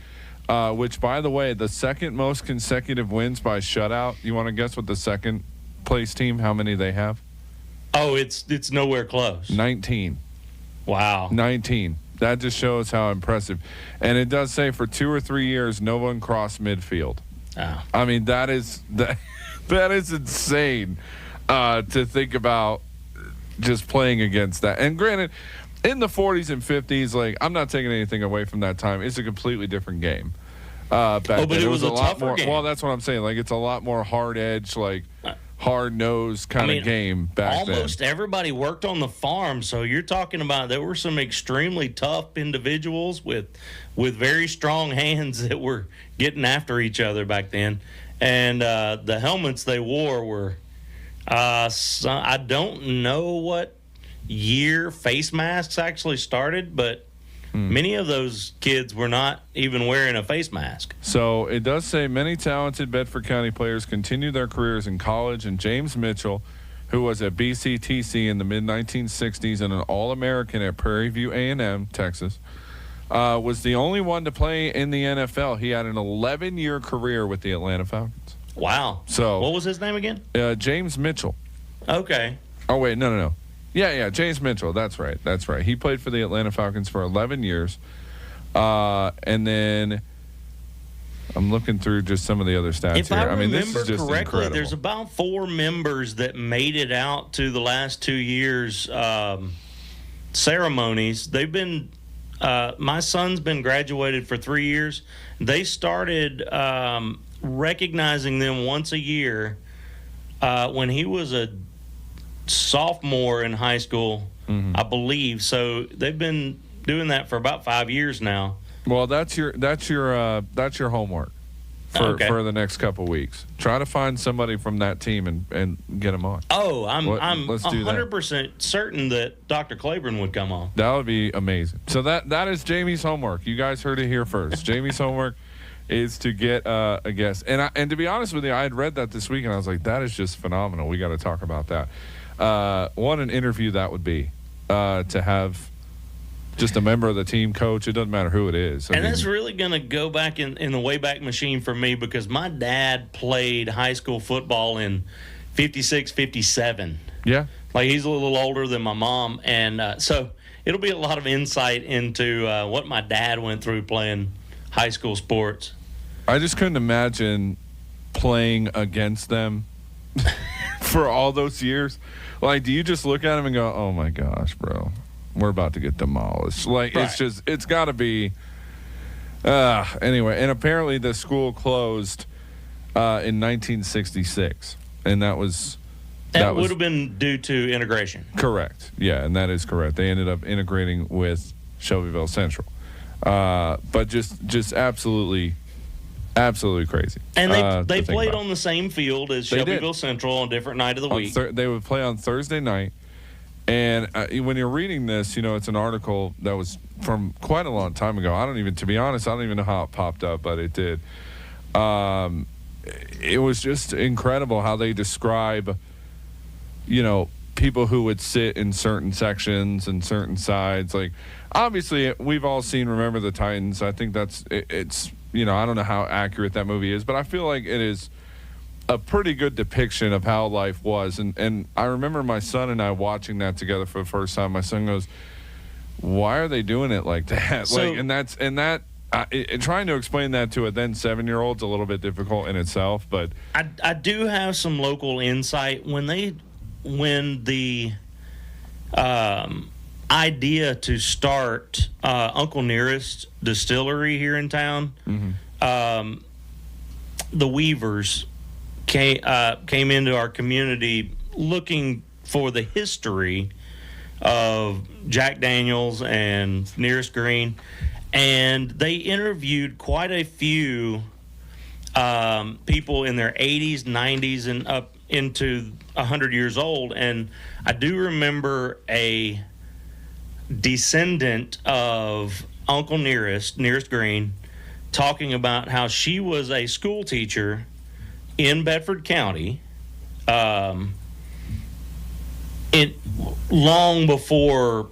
Which, by the way, the second most consecutive wins by shutout. You want to guess what the second place team, how many they have? Oh, it's nowhere close. 19. Wow. 19. That just shows how impressive. And it does say for 2 or 3 years, no one crossed midfield. Oh. I mean, that is insane to think about just playing against that. And granted, in the 40s and 50s, like, I'm not taking anything away from that time. It's a completely different game. Back then. But it was a lot tougher more. game. Well, that's what I'm saying. Like, it's a lot more hard edge, like hard nosed kind of game back then. Almost everybody worked on the farm, so you're talking about there were some extremely tough individuals with very strong hands that were getting after each other back then. And the helmets they wore were, I don't know what year face masks actually started, but many of those kids were not even wearing a face mask. So it does say many talented Bedford County players continue their careers in college, and James Mitchell, who was at BCTC in the mid-1960s and an All-American at Prairie View A&M, Texas, was the only one to play in the NFL. He had an 11-year career with the Atlanta Falcons. Wow. So what was his name again? James Mitchell. Okay. Oh, wait, no. Yeah, James Mitchell. That's right. He played for the Atlanta Falcons for 11 years. And then I'm looking through just some of the other stats If here. I mean, this remember is just correctly, incredible. there's about 4 members that made it out to the last 2 years ceremonies. They've been my son's been graduated for 3 years. They started recognizing them once a year when he was a sophomore in high school, I believe. So they've been doing that for about 5 years now. Well, that's your homework for the next couple weeks. Try to find somebody from that team and get them on. Oh, I'm Let's do that. 100% certain that Dr. Claiborne would come on. That would be amazing. So that is Jamie's homework. You guys heard it here first. Jamie's homework is to get a guest. And to be honest with you, I had read that this week, and I was like, that is just phenomenal. We got to talk about that. What an interview that would be to have just a member of the team, coach. It doesn't matter who it is. And that's really going to go back in the Wayback Machine for me, because my dad played high school football in 56, 57. Yeah. Like, he's a little older than my mom. And so it'll be a lot of insight into what my dad went through playing high school sports. I just couldn't imagine playing against them for all those years. Like, do you just look at him and go, oh, my gosh, bro, we're about to get demolished? Like, Right. it's got to be. Anyway, and apparently the school closed in 1966, and that would have been due to integration. Correct. Yeah, and that is correct. They ended up integrating with Shelbyville Central. But just absolutely crazy. And they played on the same field as They Shelbyville did. Central on a different night of the week. They would play on Thursday night. And when you're reading this, it's an article that was from quite a long time ago. To be honest, I don't even know how it popped up, but it did. It was just incredible how they describe, people who would sit in certain sections and certain sides. Like, obviously, we've all seen Remember the Titans. I think it's I don't know how accurate that movie is, but I feel like it is a pretty good depiction of how life was. And I remember my son and I watching that together for the first time. My son goes, why are they doing it like that? So- Trying to explain that to a then 7-year-old's a little bit difficult in itself, but I do have some local insight. When the idea to start Uncle Nearest Distillery here in town, the Weavers came into our community looking for the history of Jack Daniels and Nearest Green, and they interviewed quite a few people in their 80s, 90s, and up into 100 years old. And I do remember a descendant of Uncle Nearest Green, talking about how she was a school teacher in Bedford County long before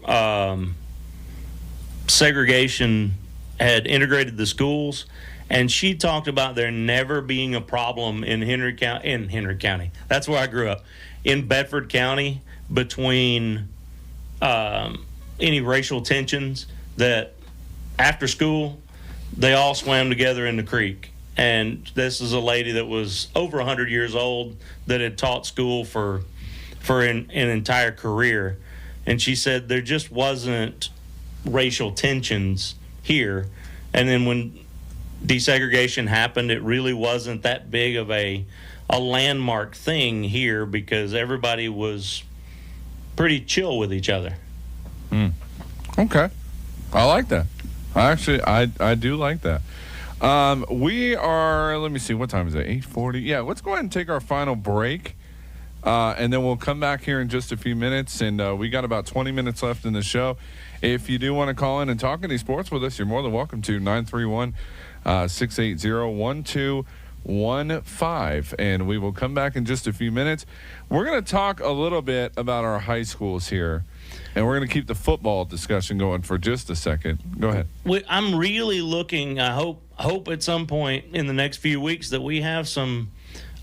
segregation had integrated the schools, and she talked about there never being a problem in Henry County. That's where I grew up, in Bedford County, between any racial tensions, that after school they all swam together in the creek. And this is a lady that was over 100 years old that had taught school for an entire career. And she said there just wasn't racial tensions here. And then when desegregation happened, it really wasn't that big of a landmark thing here because everybody was pretty chill with each other. Okay. I like that. I do like that. We are, let me see, what time is it? 8:40? Yeah, let's go ahead and take our final break. And then we'll come back here in just a few minutes. And we got about 20 minutes left in the show. If you do want to call in and talk any sports with us, you're more than welcome to 931-680-1215. And we will come back in just a few minutes. We're going to talk a little bit about our high schools here. And we're going to keep the football discussion going for just a second. Go ahead. I'm really looking, I hope at some point in the next few weeks that we have some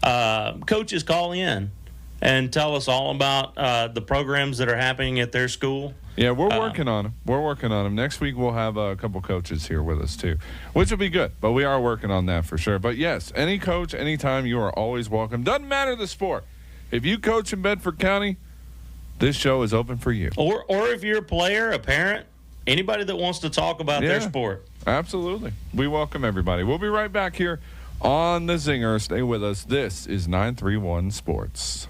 coaches call in and tell us all about the programs that are happening at their school. Yeah, we're working on them. We're working on them. Next week we'll have a couple coaches here with us too, which will be good. But we are working on that for sure. But yes, any coach, anytime, you are always welcome. Doesn't matter the sport. If you coach in Bedford County, this show is open for you. Or if you're a player, a parent, anybody that wants to talk about their sport. Absolutely. We welcome everybody. We'll be right back here on the Zinger. Stay with us. This is 931 Sports.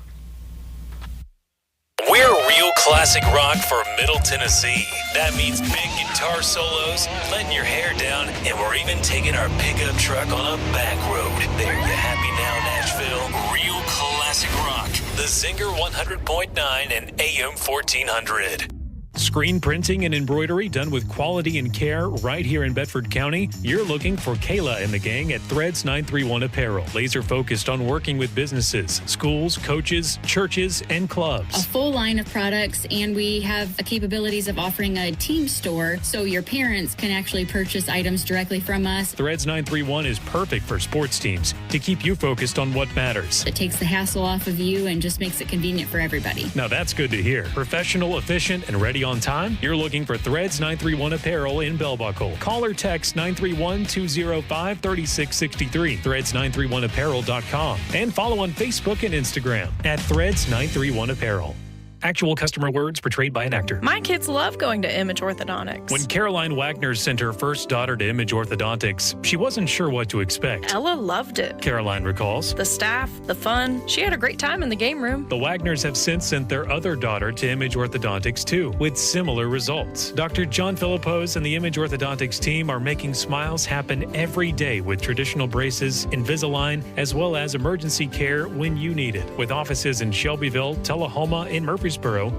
We're real classic rock for Middle Tennessee. That means big guitar solos, letting your hair down, and we're even taking our pickup truck on a back road. There, you happy now, Nashville? Real classic rock. The Zinger 100.9 and AM 1400. Screen printing and embroidery done with quality and care right here in Bedford County? You're looking for Kayla and the gang at Threads 931 Apparel. Laser focused on working with businesses, schools, coaches, churches, and clubs. A full line of products, and we have the capabilities of offering a team store so your parents can actually purchase items directly from us. Threads 931 is perfect for sports teams to keep you focused on what matters. It takes the hassle off of you and just makes it convenient for everybody. Now that's good to hear. Professional, efficient, and ready on time? You're looking for Threads 931 Apparel in Bell Buckle. Call or text 931-205-3663. Threads931apparel.com. And follow on Facebook and Instagram at Threads 931 Apparel. Actual customer words portrayed by an actor. My kids love going to Image Orthodontics. When Caroline Wagner sent her first daughter to Image Orthodontics, she wasn't sure what to expect. Ella loved it. Caroline recalls. The staff, the fun. She had a great time in the game room. The Wagners have since sent their other daughter to Image Orthodontics too, with similar results. Dr. John Philippos and the Image Orthodontics team are making smiles happen every day with traditional braces, Invisalign, as well as emergency care when you need it. With offices in Shelbyville, Tullahoma, and Murfreesboro,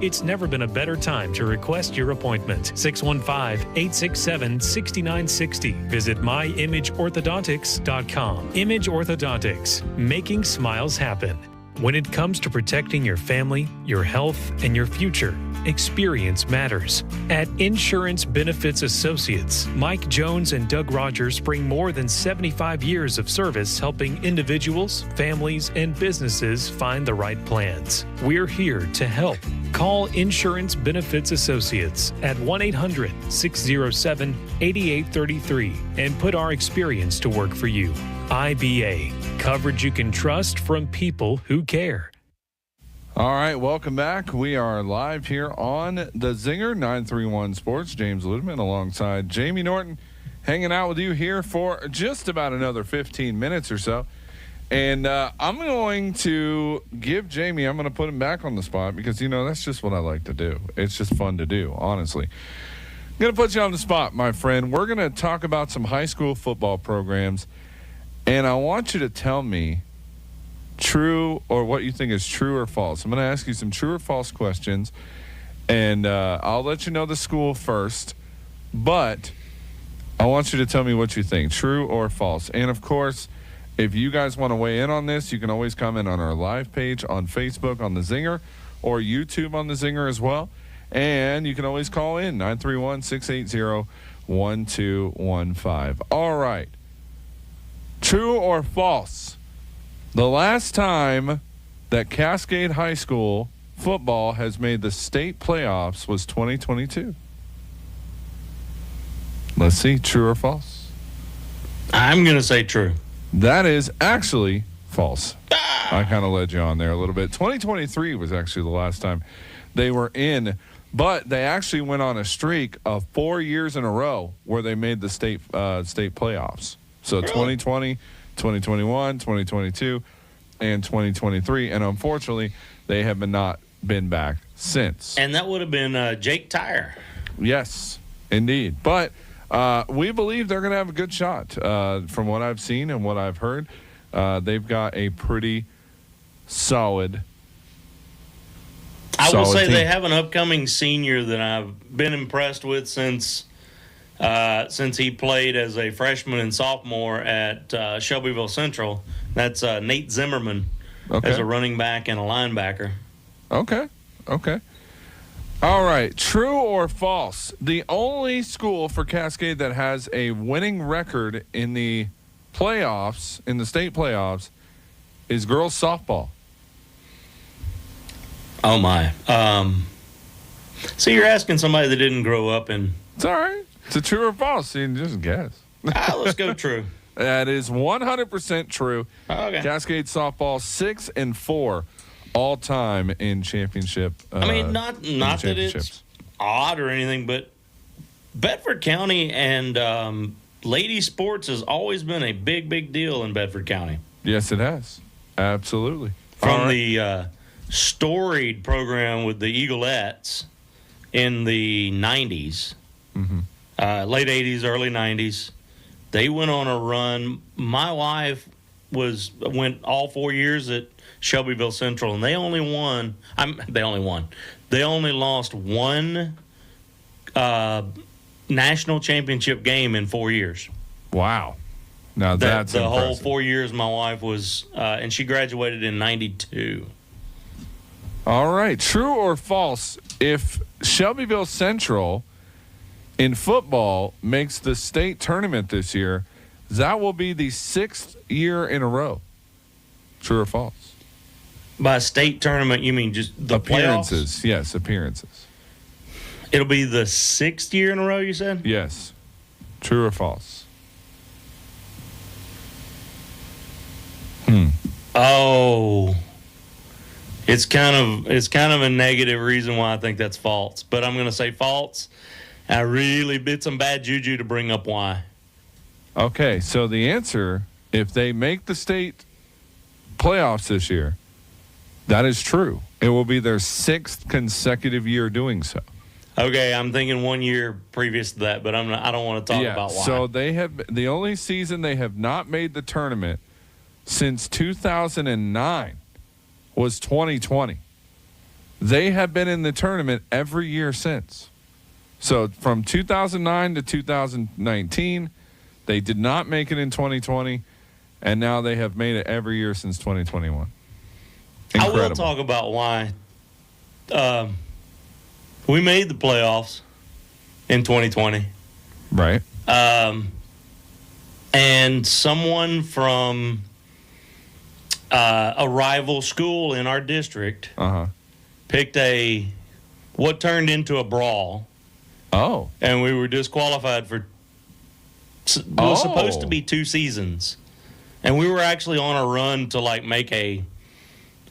it's never been a better time to request your appointment. 615-867-6960. Visit myimageorthodontics.com. Image Orthodontics, making smiles happen. When it comes to protecting your family, your health, and your future, experience matters. At Insurance Benefits Associates, Mike Jones and Doug Rogers bring more than 75 years of service helping individuals, families, and businesses find the right plans. We're here to help. Call Insurance Benefits Associates at 1-800-607-8833 and put our experience to work for you. IBA, coverage you can trust from people who care. All right, welcome back. We are live here on the Zinger 931 Sports. James Ludeman alongside Jamie Norton, hanging out with you here for just about another 15 minutes or so. And I'm going to give Jamie, I'm going to put him back on the spot because, you know, that's just what I like to do. It's just fun to do, honestly. I'm going to put you on the spot, my friend. We're going to talk about some high school football programs, and I want you to tell me true or what you think is true or false. I'm going to ask you some true or false questions, and I'll let you know the school first, but I want you to tell me what you think, true or false. And, of course, if you guys want to weigh in on this, you can always comment on our live page on Facebook on The Zinger or YouTube on The Zinger as well. And you can always call in, 931-680-1215. All right. True or false? The last time that Cascade High School football has made the state playoffs was 2022. Let's see, true or false? I'm going to say true. That is actually false. I kind of led you on there a little bit. 2023 was actually the last time they were in, but they actually went on a streak of 4 years in a row where they made the state playoffs. So really? 2020, 2021, 2022, and 2023. And unfortunately, they have not been back since. And that would have been Jake Tyre. Yes, indeed. But we believe they're going to have a good shot. From what I've seen and what I've heard, they've got a pretty solid I will say team. they have an upcoming senior that I've been impressed with since he played as a freshman and sophomore at Shelbyville Central. That's Nate Zimmerman as a running back and a linebacker. Okay. All right. True or false? The only school for Cascade that has a winning record in the playoffs, in the state playoffs, is girls softball. Oh, my. So you're asking somebody that didn't grow up in... It's all right. It's a true or false. You can just guess. Let's go true. That is 100% true. Okay. Cascade softball 6-4 all time in championship. I mean, not that it's odd or anything, but Bedford County and lady sports has always been a big deal in Bedford County. Yes, it has. Absolutely. From the storied program with the Eaglettes in the 90s, late 80s, early 90s. They went on a run. My wife went all 4 years at Shelbyville Central, and they only lost one national championship game in 4 years. Wow. Now that's the impressive. whole 4 years my wife was, and she graduated in 92. All right. True or false? If Shelbyville Central in football makes the state tournament this year, that will be the 6th year in a row. True or false? By state tournament, you mean just the appearances? playoffs? Yes, appearances. It'll be the 6th year in a row, you said? Yes. True or false? Oh, it's kind of a negative reason why I think that's false. But I'm going to say false. I really bit some bad juju to bring up why. Okay, so the answer, if they make the state playoffs this year, that is true. It will be their 6th consecutive year doing so. Okay, I'm thinking 1 year previous to that, but I don't want to talk about why. So they have the only season they have not made the tournament since 2009 was 2020. They have been in the tournament every year since. So from 2009 to 2019, they did not make it in 2020, and now they have made it every year since 2021. Incredible. I will talk about why we made the playoffs in 2020. Right. And someone from a rival school in our district picked what turned into a brawl. Oh. And we were disqualified for was supposed to be 2 seasons. And we were actually on a run to make a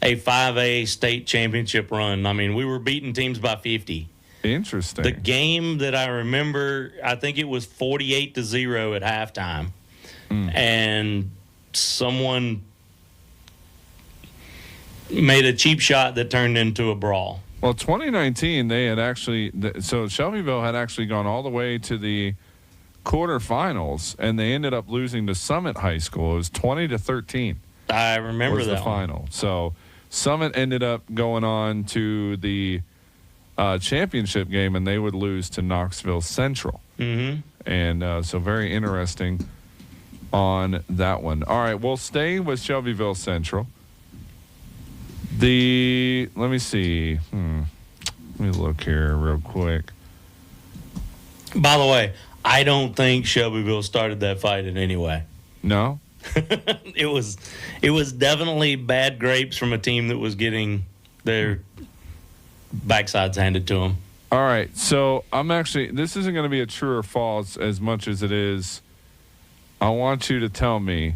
5A state championship run. I mean, we were beating teams by 50. Interesting. The game that I remember, I think it was 48-0 at halftime. And someone made a cheap shot that turned into a brawl. Well, 2019, they had actually so Shelbyville had actually gone all the way to the quarterfinals, and they ended up losing to Summit High School. It was 20-13. I remember was that the final. So Summit ended up going on to the championship game, and they would lose to Knoxville Central. Mm-hmm. And so very interesting on that one. All right, we'll stay with Shelbyville Central. Let me see. Let me look here real quick. By the way, I don't think Shelbyville started that fight in any way. No? It was definitely bad grapes from a team that was getting their backsides handed to them. All right, so this isn't going to be a true or false as much as it is. I want you to tell me.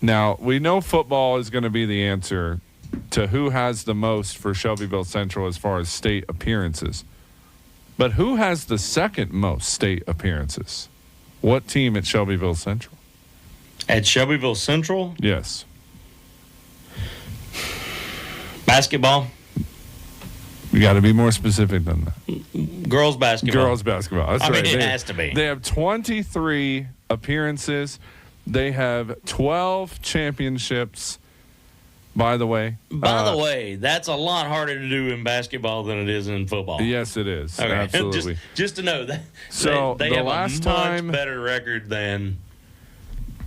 Now, we know football is going to be the answer to who has the most for Shelbyville Central as far as state appearances. But who has the second most state appearances? What team at Shelbyville Central? At Shelbyville Central? Yes. Basketball? You got to be more specific than that. Girls basketball. Girls basketball. That's I right. mean, it has to be. They have 23 appearances. They have 12 championships, by the way. By the way, that's a lot harder to do in basketball than it is in football. Yes, it is. Okay. Absolutely. Just to know that So they the have last a much time- better record than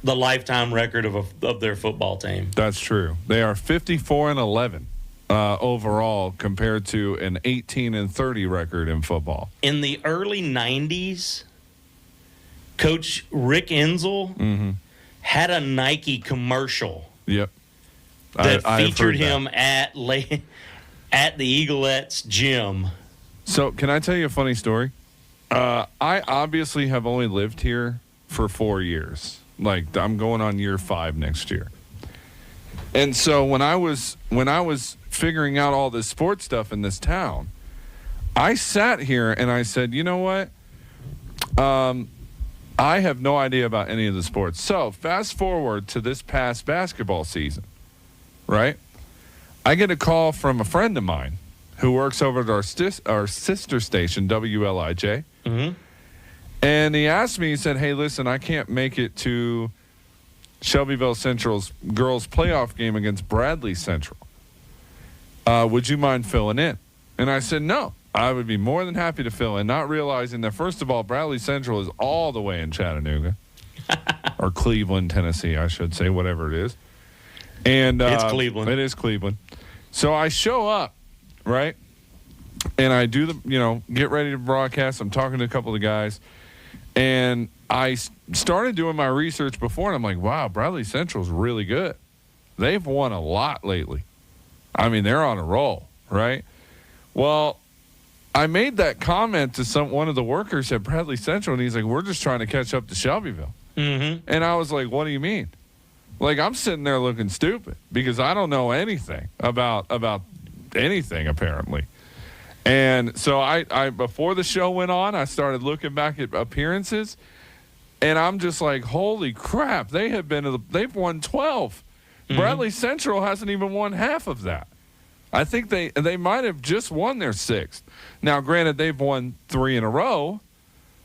the lifetime record of their football team. That's true. They are 54-11 overall compared to an 18-30 record in football. In the early 90s, Coach Rick Enzel had a Nike commercial Yep. that I have featured heard that. him at the Eaglettes gym. So can I tell you a funny story? I obviously have only lived here for 4 years. Like, I'm going on year 5 next year. And so when I was figuring out all this sports stuff in this town, I sat here and I said, you know what? I have no idea about any of the sports. So fast forward to this past basketball season, right? I get a call from a friend of mine who works over at our sister station, WLIJ. And he asked me, he said, hey, listen, I can't make it to Shelbyville Central's girls playoff game against Bradley Central. Would you mind filling in? And I said, no, I would be more than happy to fill in, not realizing that, first of all, Bradley Central is all the way in Chattanooga. Or Cleveland, Tennessee, I should say, whatever it is. And It's Cleveland. It is Cleveland. So I show up, right? And I do get ready to broadcast. I'm talking to a couple of guys. And I started doing my research before, and I'm like, wow, Bradley Central's really good. They've won a lot lately. I mean, they're on a roll, right? Well, I made that comment to one of the workers at Bradley Central, and he's like, we're just trying to catch up to Shelbyville. And I was like, what do you mean? Like, I'm sitting there looking stupid because I don't know anything about anything, apparently. And so I before the show went on, I started looking back at appearances, and I'm just like, holy crap, they've won 12. Bradley Central hasn't even won half of that. I think they might have just won their 6th. Now, granted, they've won 3 in a row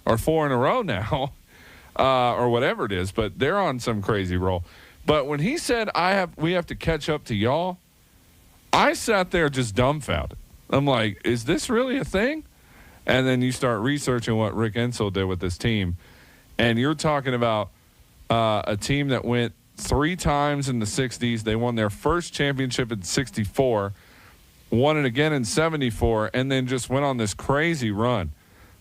or 4 in a row now, or whatever it is, but they're on some crazy roll. But when he said we have to catch up to y'all, I sat there just dumbfounded. I'm like, is this really a thing? And then you start researching what Rick Ensel did with this team, and you're talking about a team that went 3 times in the 60s. They won their first championship in 64, won it again in 74, and then just went on this crazy run,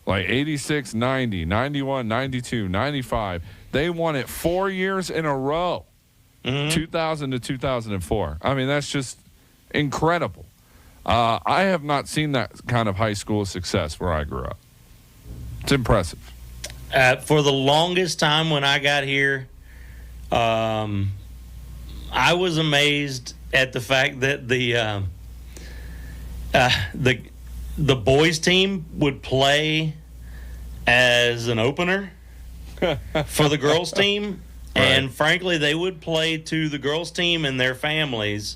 like 86, 90, 91, 92, 95. They won it 4 years in a row, 2000 to 2004. I mean, that's just incredible. I have not seen that kind of high school success where I grew up. It's impressive. For the longest time when I got here, I was amazed at the fact that the boys team would play as an opener for the girls team, and frankly, they would play to the girls team and their families,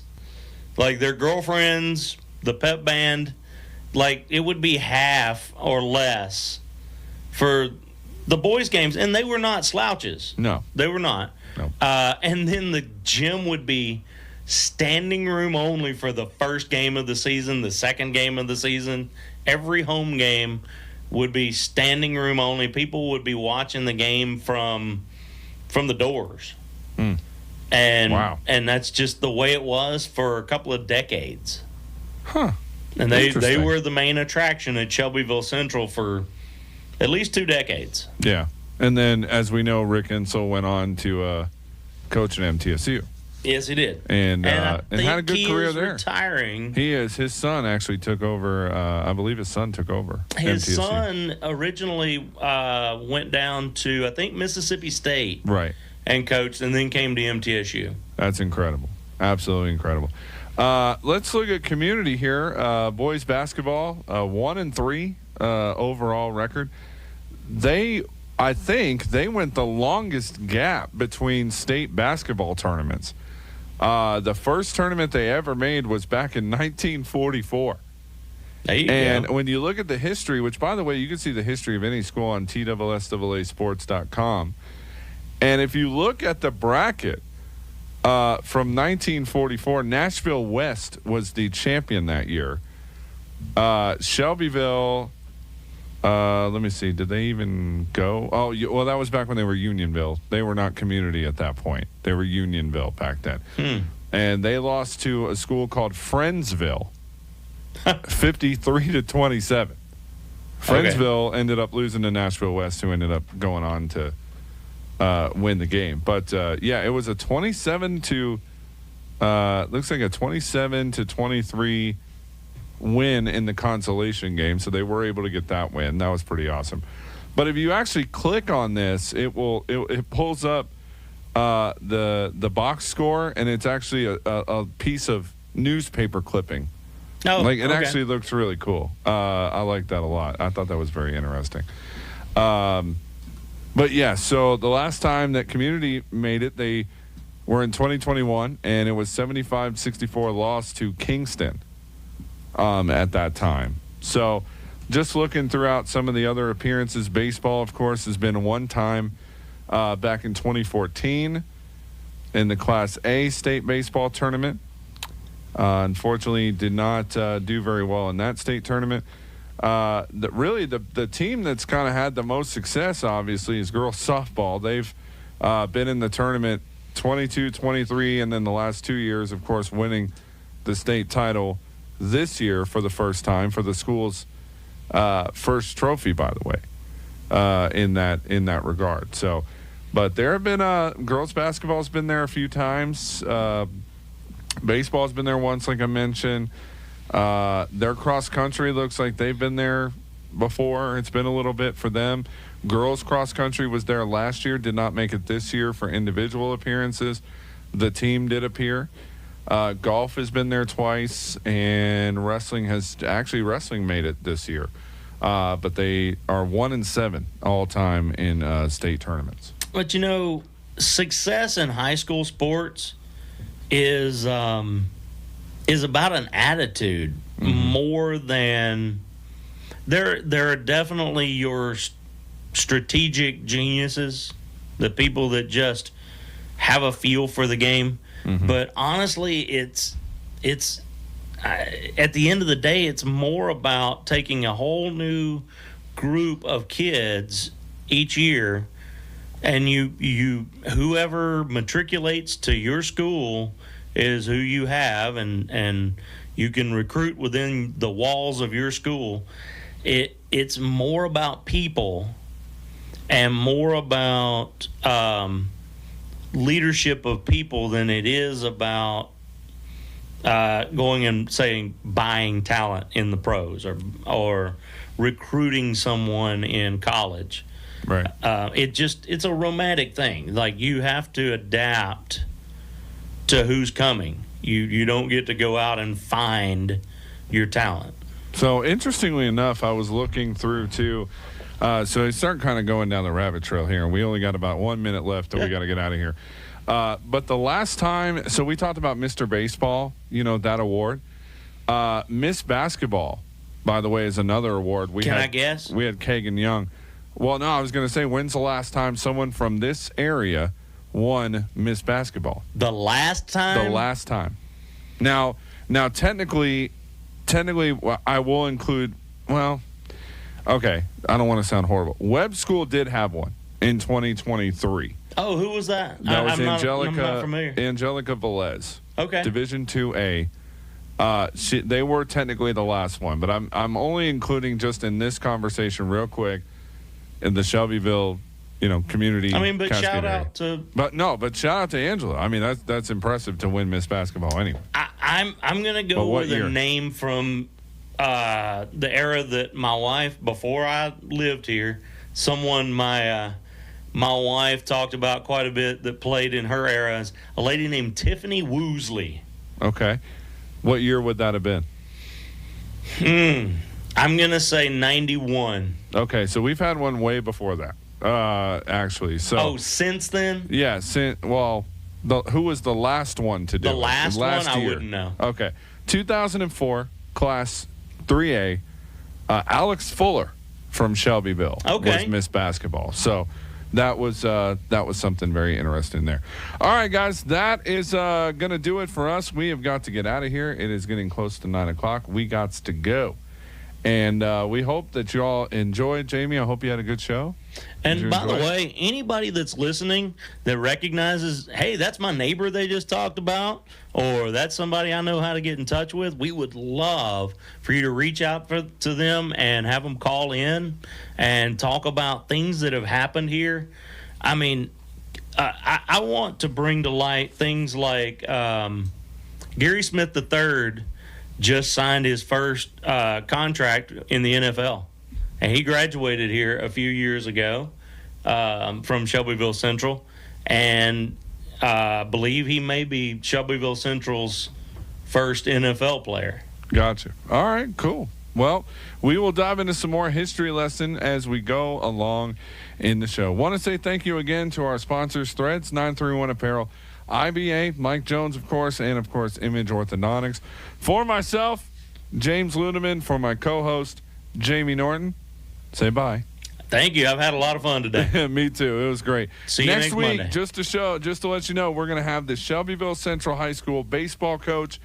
like their girlfriends, the pep band. Like, it would be half or less for the boys' games, and they were not slouches. No, they were not. No. And then the gym would be standing room only for the first game of the season, the second game of the season. Every home game, would be standing room only. People would be watching the game from the doors. And Wow. and that's just the way it was for a couple of decades. Huh. And they Interesting. were the main attraction at Shelbyville Central for at least 2 decades. Yeah. And then, as we know, Rick Insel went on to coach at MTSU. Yes, he did. And I had a think good he career is there. retiring. He is. His son actually took over. I believe his son took over. His MTSU. son originally went down to, I think, Mississippi State. Right. And coached, and then came to MTSU. That's incredible. Absolutely incredible. Let's look at community here. Boys basketball, 1-3 overall record. I think they went the longest gap between state basketball tournaments. The first tournament they ever made was back in 1944. There you and go. when you look at the history, which, by the way, you can see the history of any school on TSSAAsports.com. And if you look at the bracket from 1944, Nashville West was the champion that year. Shelbyville, let me see, did they even go? Oh, well, that was back when they were Unionville. They were not community at that point. They were Unionville back then. And they lost to a school called Friendsville, 53-27. Friendsville ended up losing to Nashville West, who ended up going on to win the game. But yeah, it was a 27-23 win in the consolation game, so they were able to get that win. That was pretty awesome. But if you actually click on this, it pulls up the box score, and it's actually a piece of newspaper clipping. Oh, like it okay. actually looks really cool. I like that a lot. I thought that was very interesting. But yeah, so the last time that community made it, they were in 2021, and it was 75-64 loss to Kingston at that time. So just looking throughout some of the other appearances, baseball, of course, has been one time back in 2014 in the Class A state baseball tournament. Unfortunately, did not do very well in that state tournament. The team that's kind of had the most success, obviously, is girls softball. They've been in the tournament 22, 23, and then the last 2 years, of course, winning the state title this year for the first time for the school's first trophy, by the way, in that regard. So, but there have been girls basketball's been there a few times. Baseball's been there once, like I mentioned. Their cross country looks like they've been there before. It's been a little bit for them. Girls cross country was there last year, did not make it this year for individual appearances. The team did appear. Golf has been there twice, and wrestling made it this year. But they are 1-7 all time in state tournaments. But you know, success in high school sports is about an attitude more than there are definitely your strategic geniuses, the people that just have a feel for the game. But honestly, it's at the end of the day, it's more about taking a whole new group of kids each year, and you whoever matriculates to your school is who you have, and you can recruit within the walls of your school. It's more about people and more about leadership of people than it is about going and saying buying talent in the pros or recruiting someone in college. Right. It's a romantic thing. Like, you have to adapt to who's coming. You don't get to go out and find your talent. So interestingly enough, I was looking through too. So I start kind of going down the rabbit trail here, and we only got about 1 minute left till we got to get out of here. But the last time, so we talked about Mr. Baseball, that award. Miss Basketball, by the way, is another award. I guess? We had Kagan Young. Well, no, I was going to say, when's the last time someone from this area won Miss Basketball? The last time? The last time. Now, technically, I will include, well, Okay, I don't want to sound horrible. Webb School did have one in 2023. Oh, who was that? That was I'm not familiar. Angelica Velez. Okay. Division 2A. They were technically the last one, but I'm only including just in this conversation real quick in the Shelbyville, community. I mean, but Cascade shout area. out to. But shout out to Angela. I mean, that's impressive to win Miss Basketball anyway. I'm gonna But go what with year? a name from the era that my wife, before I lived here, someone my wife talked about quite a bit that played in her era, is a lady named Tiffany Woosley. Okay. What year would that have been? I'm gonna say 91. Okay, so we've had one way before that. Actually, so. Oh, since then? Yeah. Who was the last one to do The it? last one? I year. wouldn't know. Okay, 2004, Class 3A. Alex Fuller from Shelbyville was Miss Basketball. So that was something very interesting there. All right, guys, that is going to do it for us. We have got to get out of here. It is getting close to 9 o'clock. We got to go. And we hope that you all enjoyed. Jamie, I hope you had a good show. And by the way, anybody that's listening that recognizes, hey, that's my neighbor they just talked about, or that's somebody I know how to get in touch with, we would love for you to reach out to them and have them call in and talk about things that have happened here. I mean, I want to bring to light things like Gary Smith III just signed his first contract in the NFL. And he graduated here a few years ago from Shelbyville Central. And I believe he may be Shelbyville Central's first NFL player. Gotcha. All right, cool. Well, we will dive into some more history lesson as we go along in the show. Want to say thank you again to our sponsors, Threads 931 Apparel, IBA, Mike Jones, of course, and, of course, Image Orthodontics. For myself, James Ludeman, for my co-host, Jamie Norton, say bye. Thank you. I've had a lot of fun today. Me too. It was great. See you next week, Monday. just to let you know, we're going to have the Shelbyville Central High School baseball coach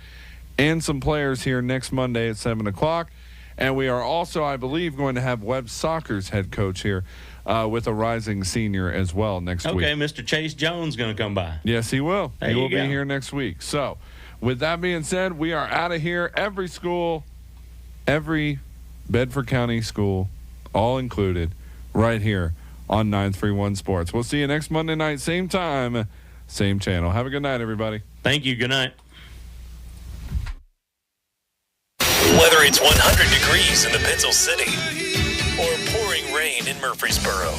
and some players here next Monday at 7 o'clock. And we are also, I believe, going to have Webb Soccer's head coach here with a rising senior as well next week. Okay, Mr. Chase Jones going to come by. Yes, he will. There He you will be go. here next week. So, with that being said, we are out of here. Every school, every Bedford County school, all included, right here on 931 Sports. We'll see you next Monday night, same time, same channel. Have a good night, everybody. Thank you. Good night. Whether it's 100 degrees in the Pencil City or pouring rain in Murfreesboro,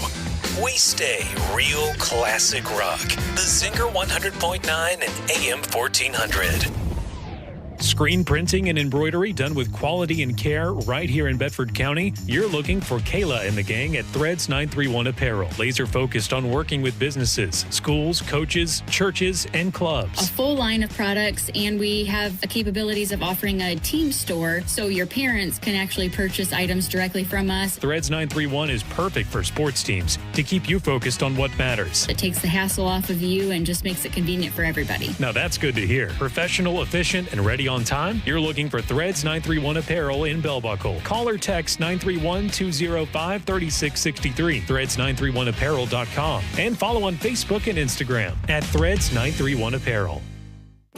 we stay real classic rock. The Zinger 100.9 and AM 1400. Screen printing and embroidery done with quality and care right here in Bedford County? You're looking for Kayla and the gang at Threads 931 Apparel. Laser focused on working with businesses, schools, coaches, churches, and A clubs. full line of products, and we have the capabilities of offering a team store so your parents can actually purchase items directly from us. Threads 931 is perfect for sports teams to keep you focused on what matters. It takes the hassle off of you and just makes it convenient for everybody. Now that's good to hear. Professional, efficient, and ready on time? You're looking for Threads 931 Apparel in Bell Buckle. Call or text 931-205-3663. Threads931apparel.com. And follow on Facebook and Instagram at Threads 931 Apparel.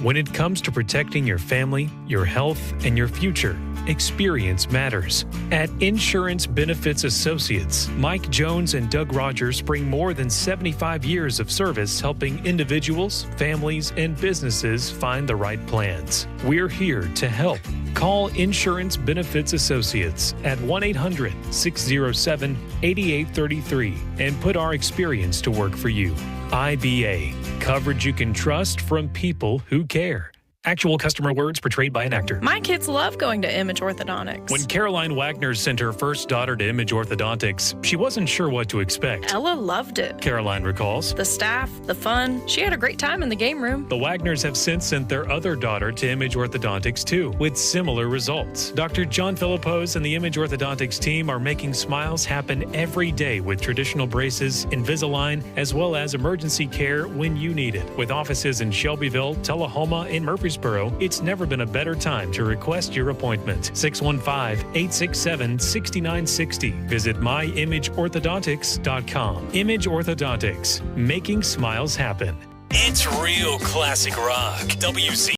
When it comes to protecting your family, your health, and your future, experience matters. At Insurance Benefits Associates, Mike Jones and Doug Rogers bring more than 75 years of service helping individuals, families, and businesses find the right plans. We're here to help. Call Insurance Benefits Associates at 1-800-607-8833 and put our experience to work for you. IBA, coverage you can trust from people who care. Actual customer words portrayed by an actor. My kids love going to Image Orthodontics. When Caroline Wagner sent her first daughter to Image Orthodontics, she wasn't sure what to expect. Ella loved it. Caroline recalls. The staff, the fun. She had a great time in the game room. The Wagners have since sent their other daughter to Image Orthodontics too, with similar results. Dr. John Philippos and the Image Orthodontics team are making smiles happen every day with traditional braces, Invisalign, as well as emergency care when you need it. With offices in Shelbyville, Tullahoma, and Murfreesboro, Murfreesboro, it's never been a better time to request your appointment. 615-867-6960. Visit myimageorthodontics.com. Image Orthodontics, making smiles happen. It's real classic rock. WC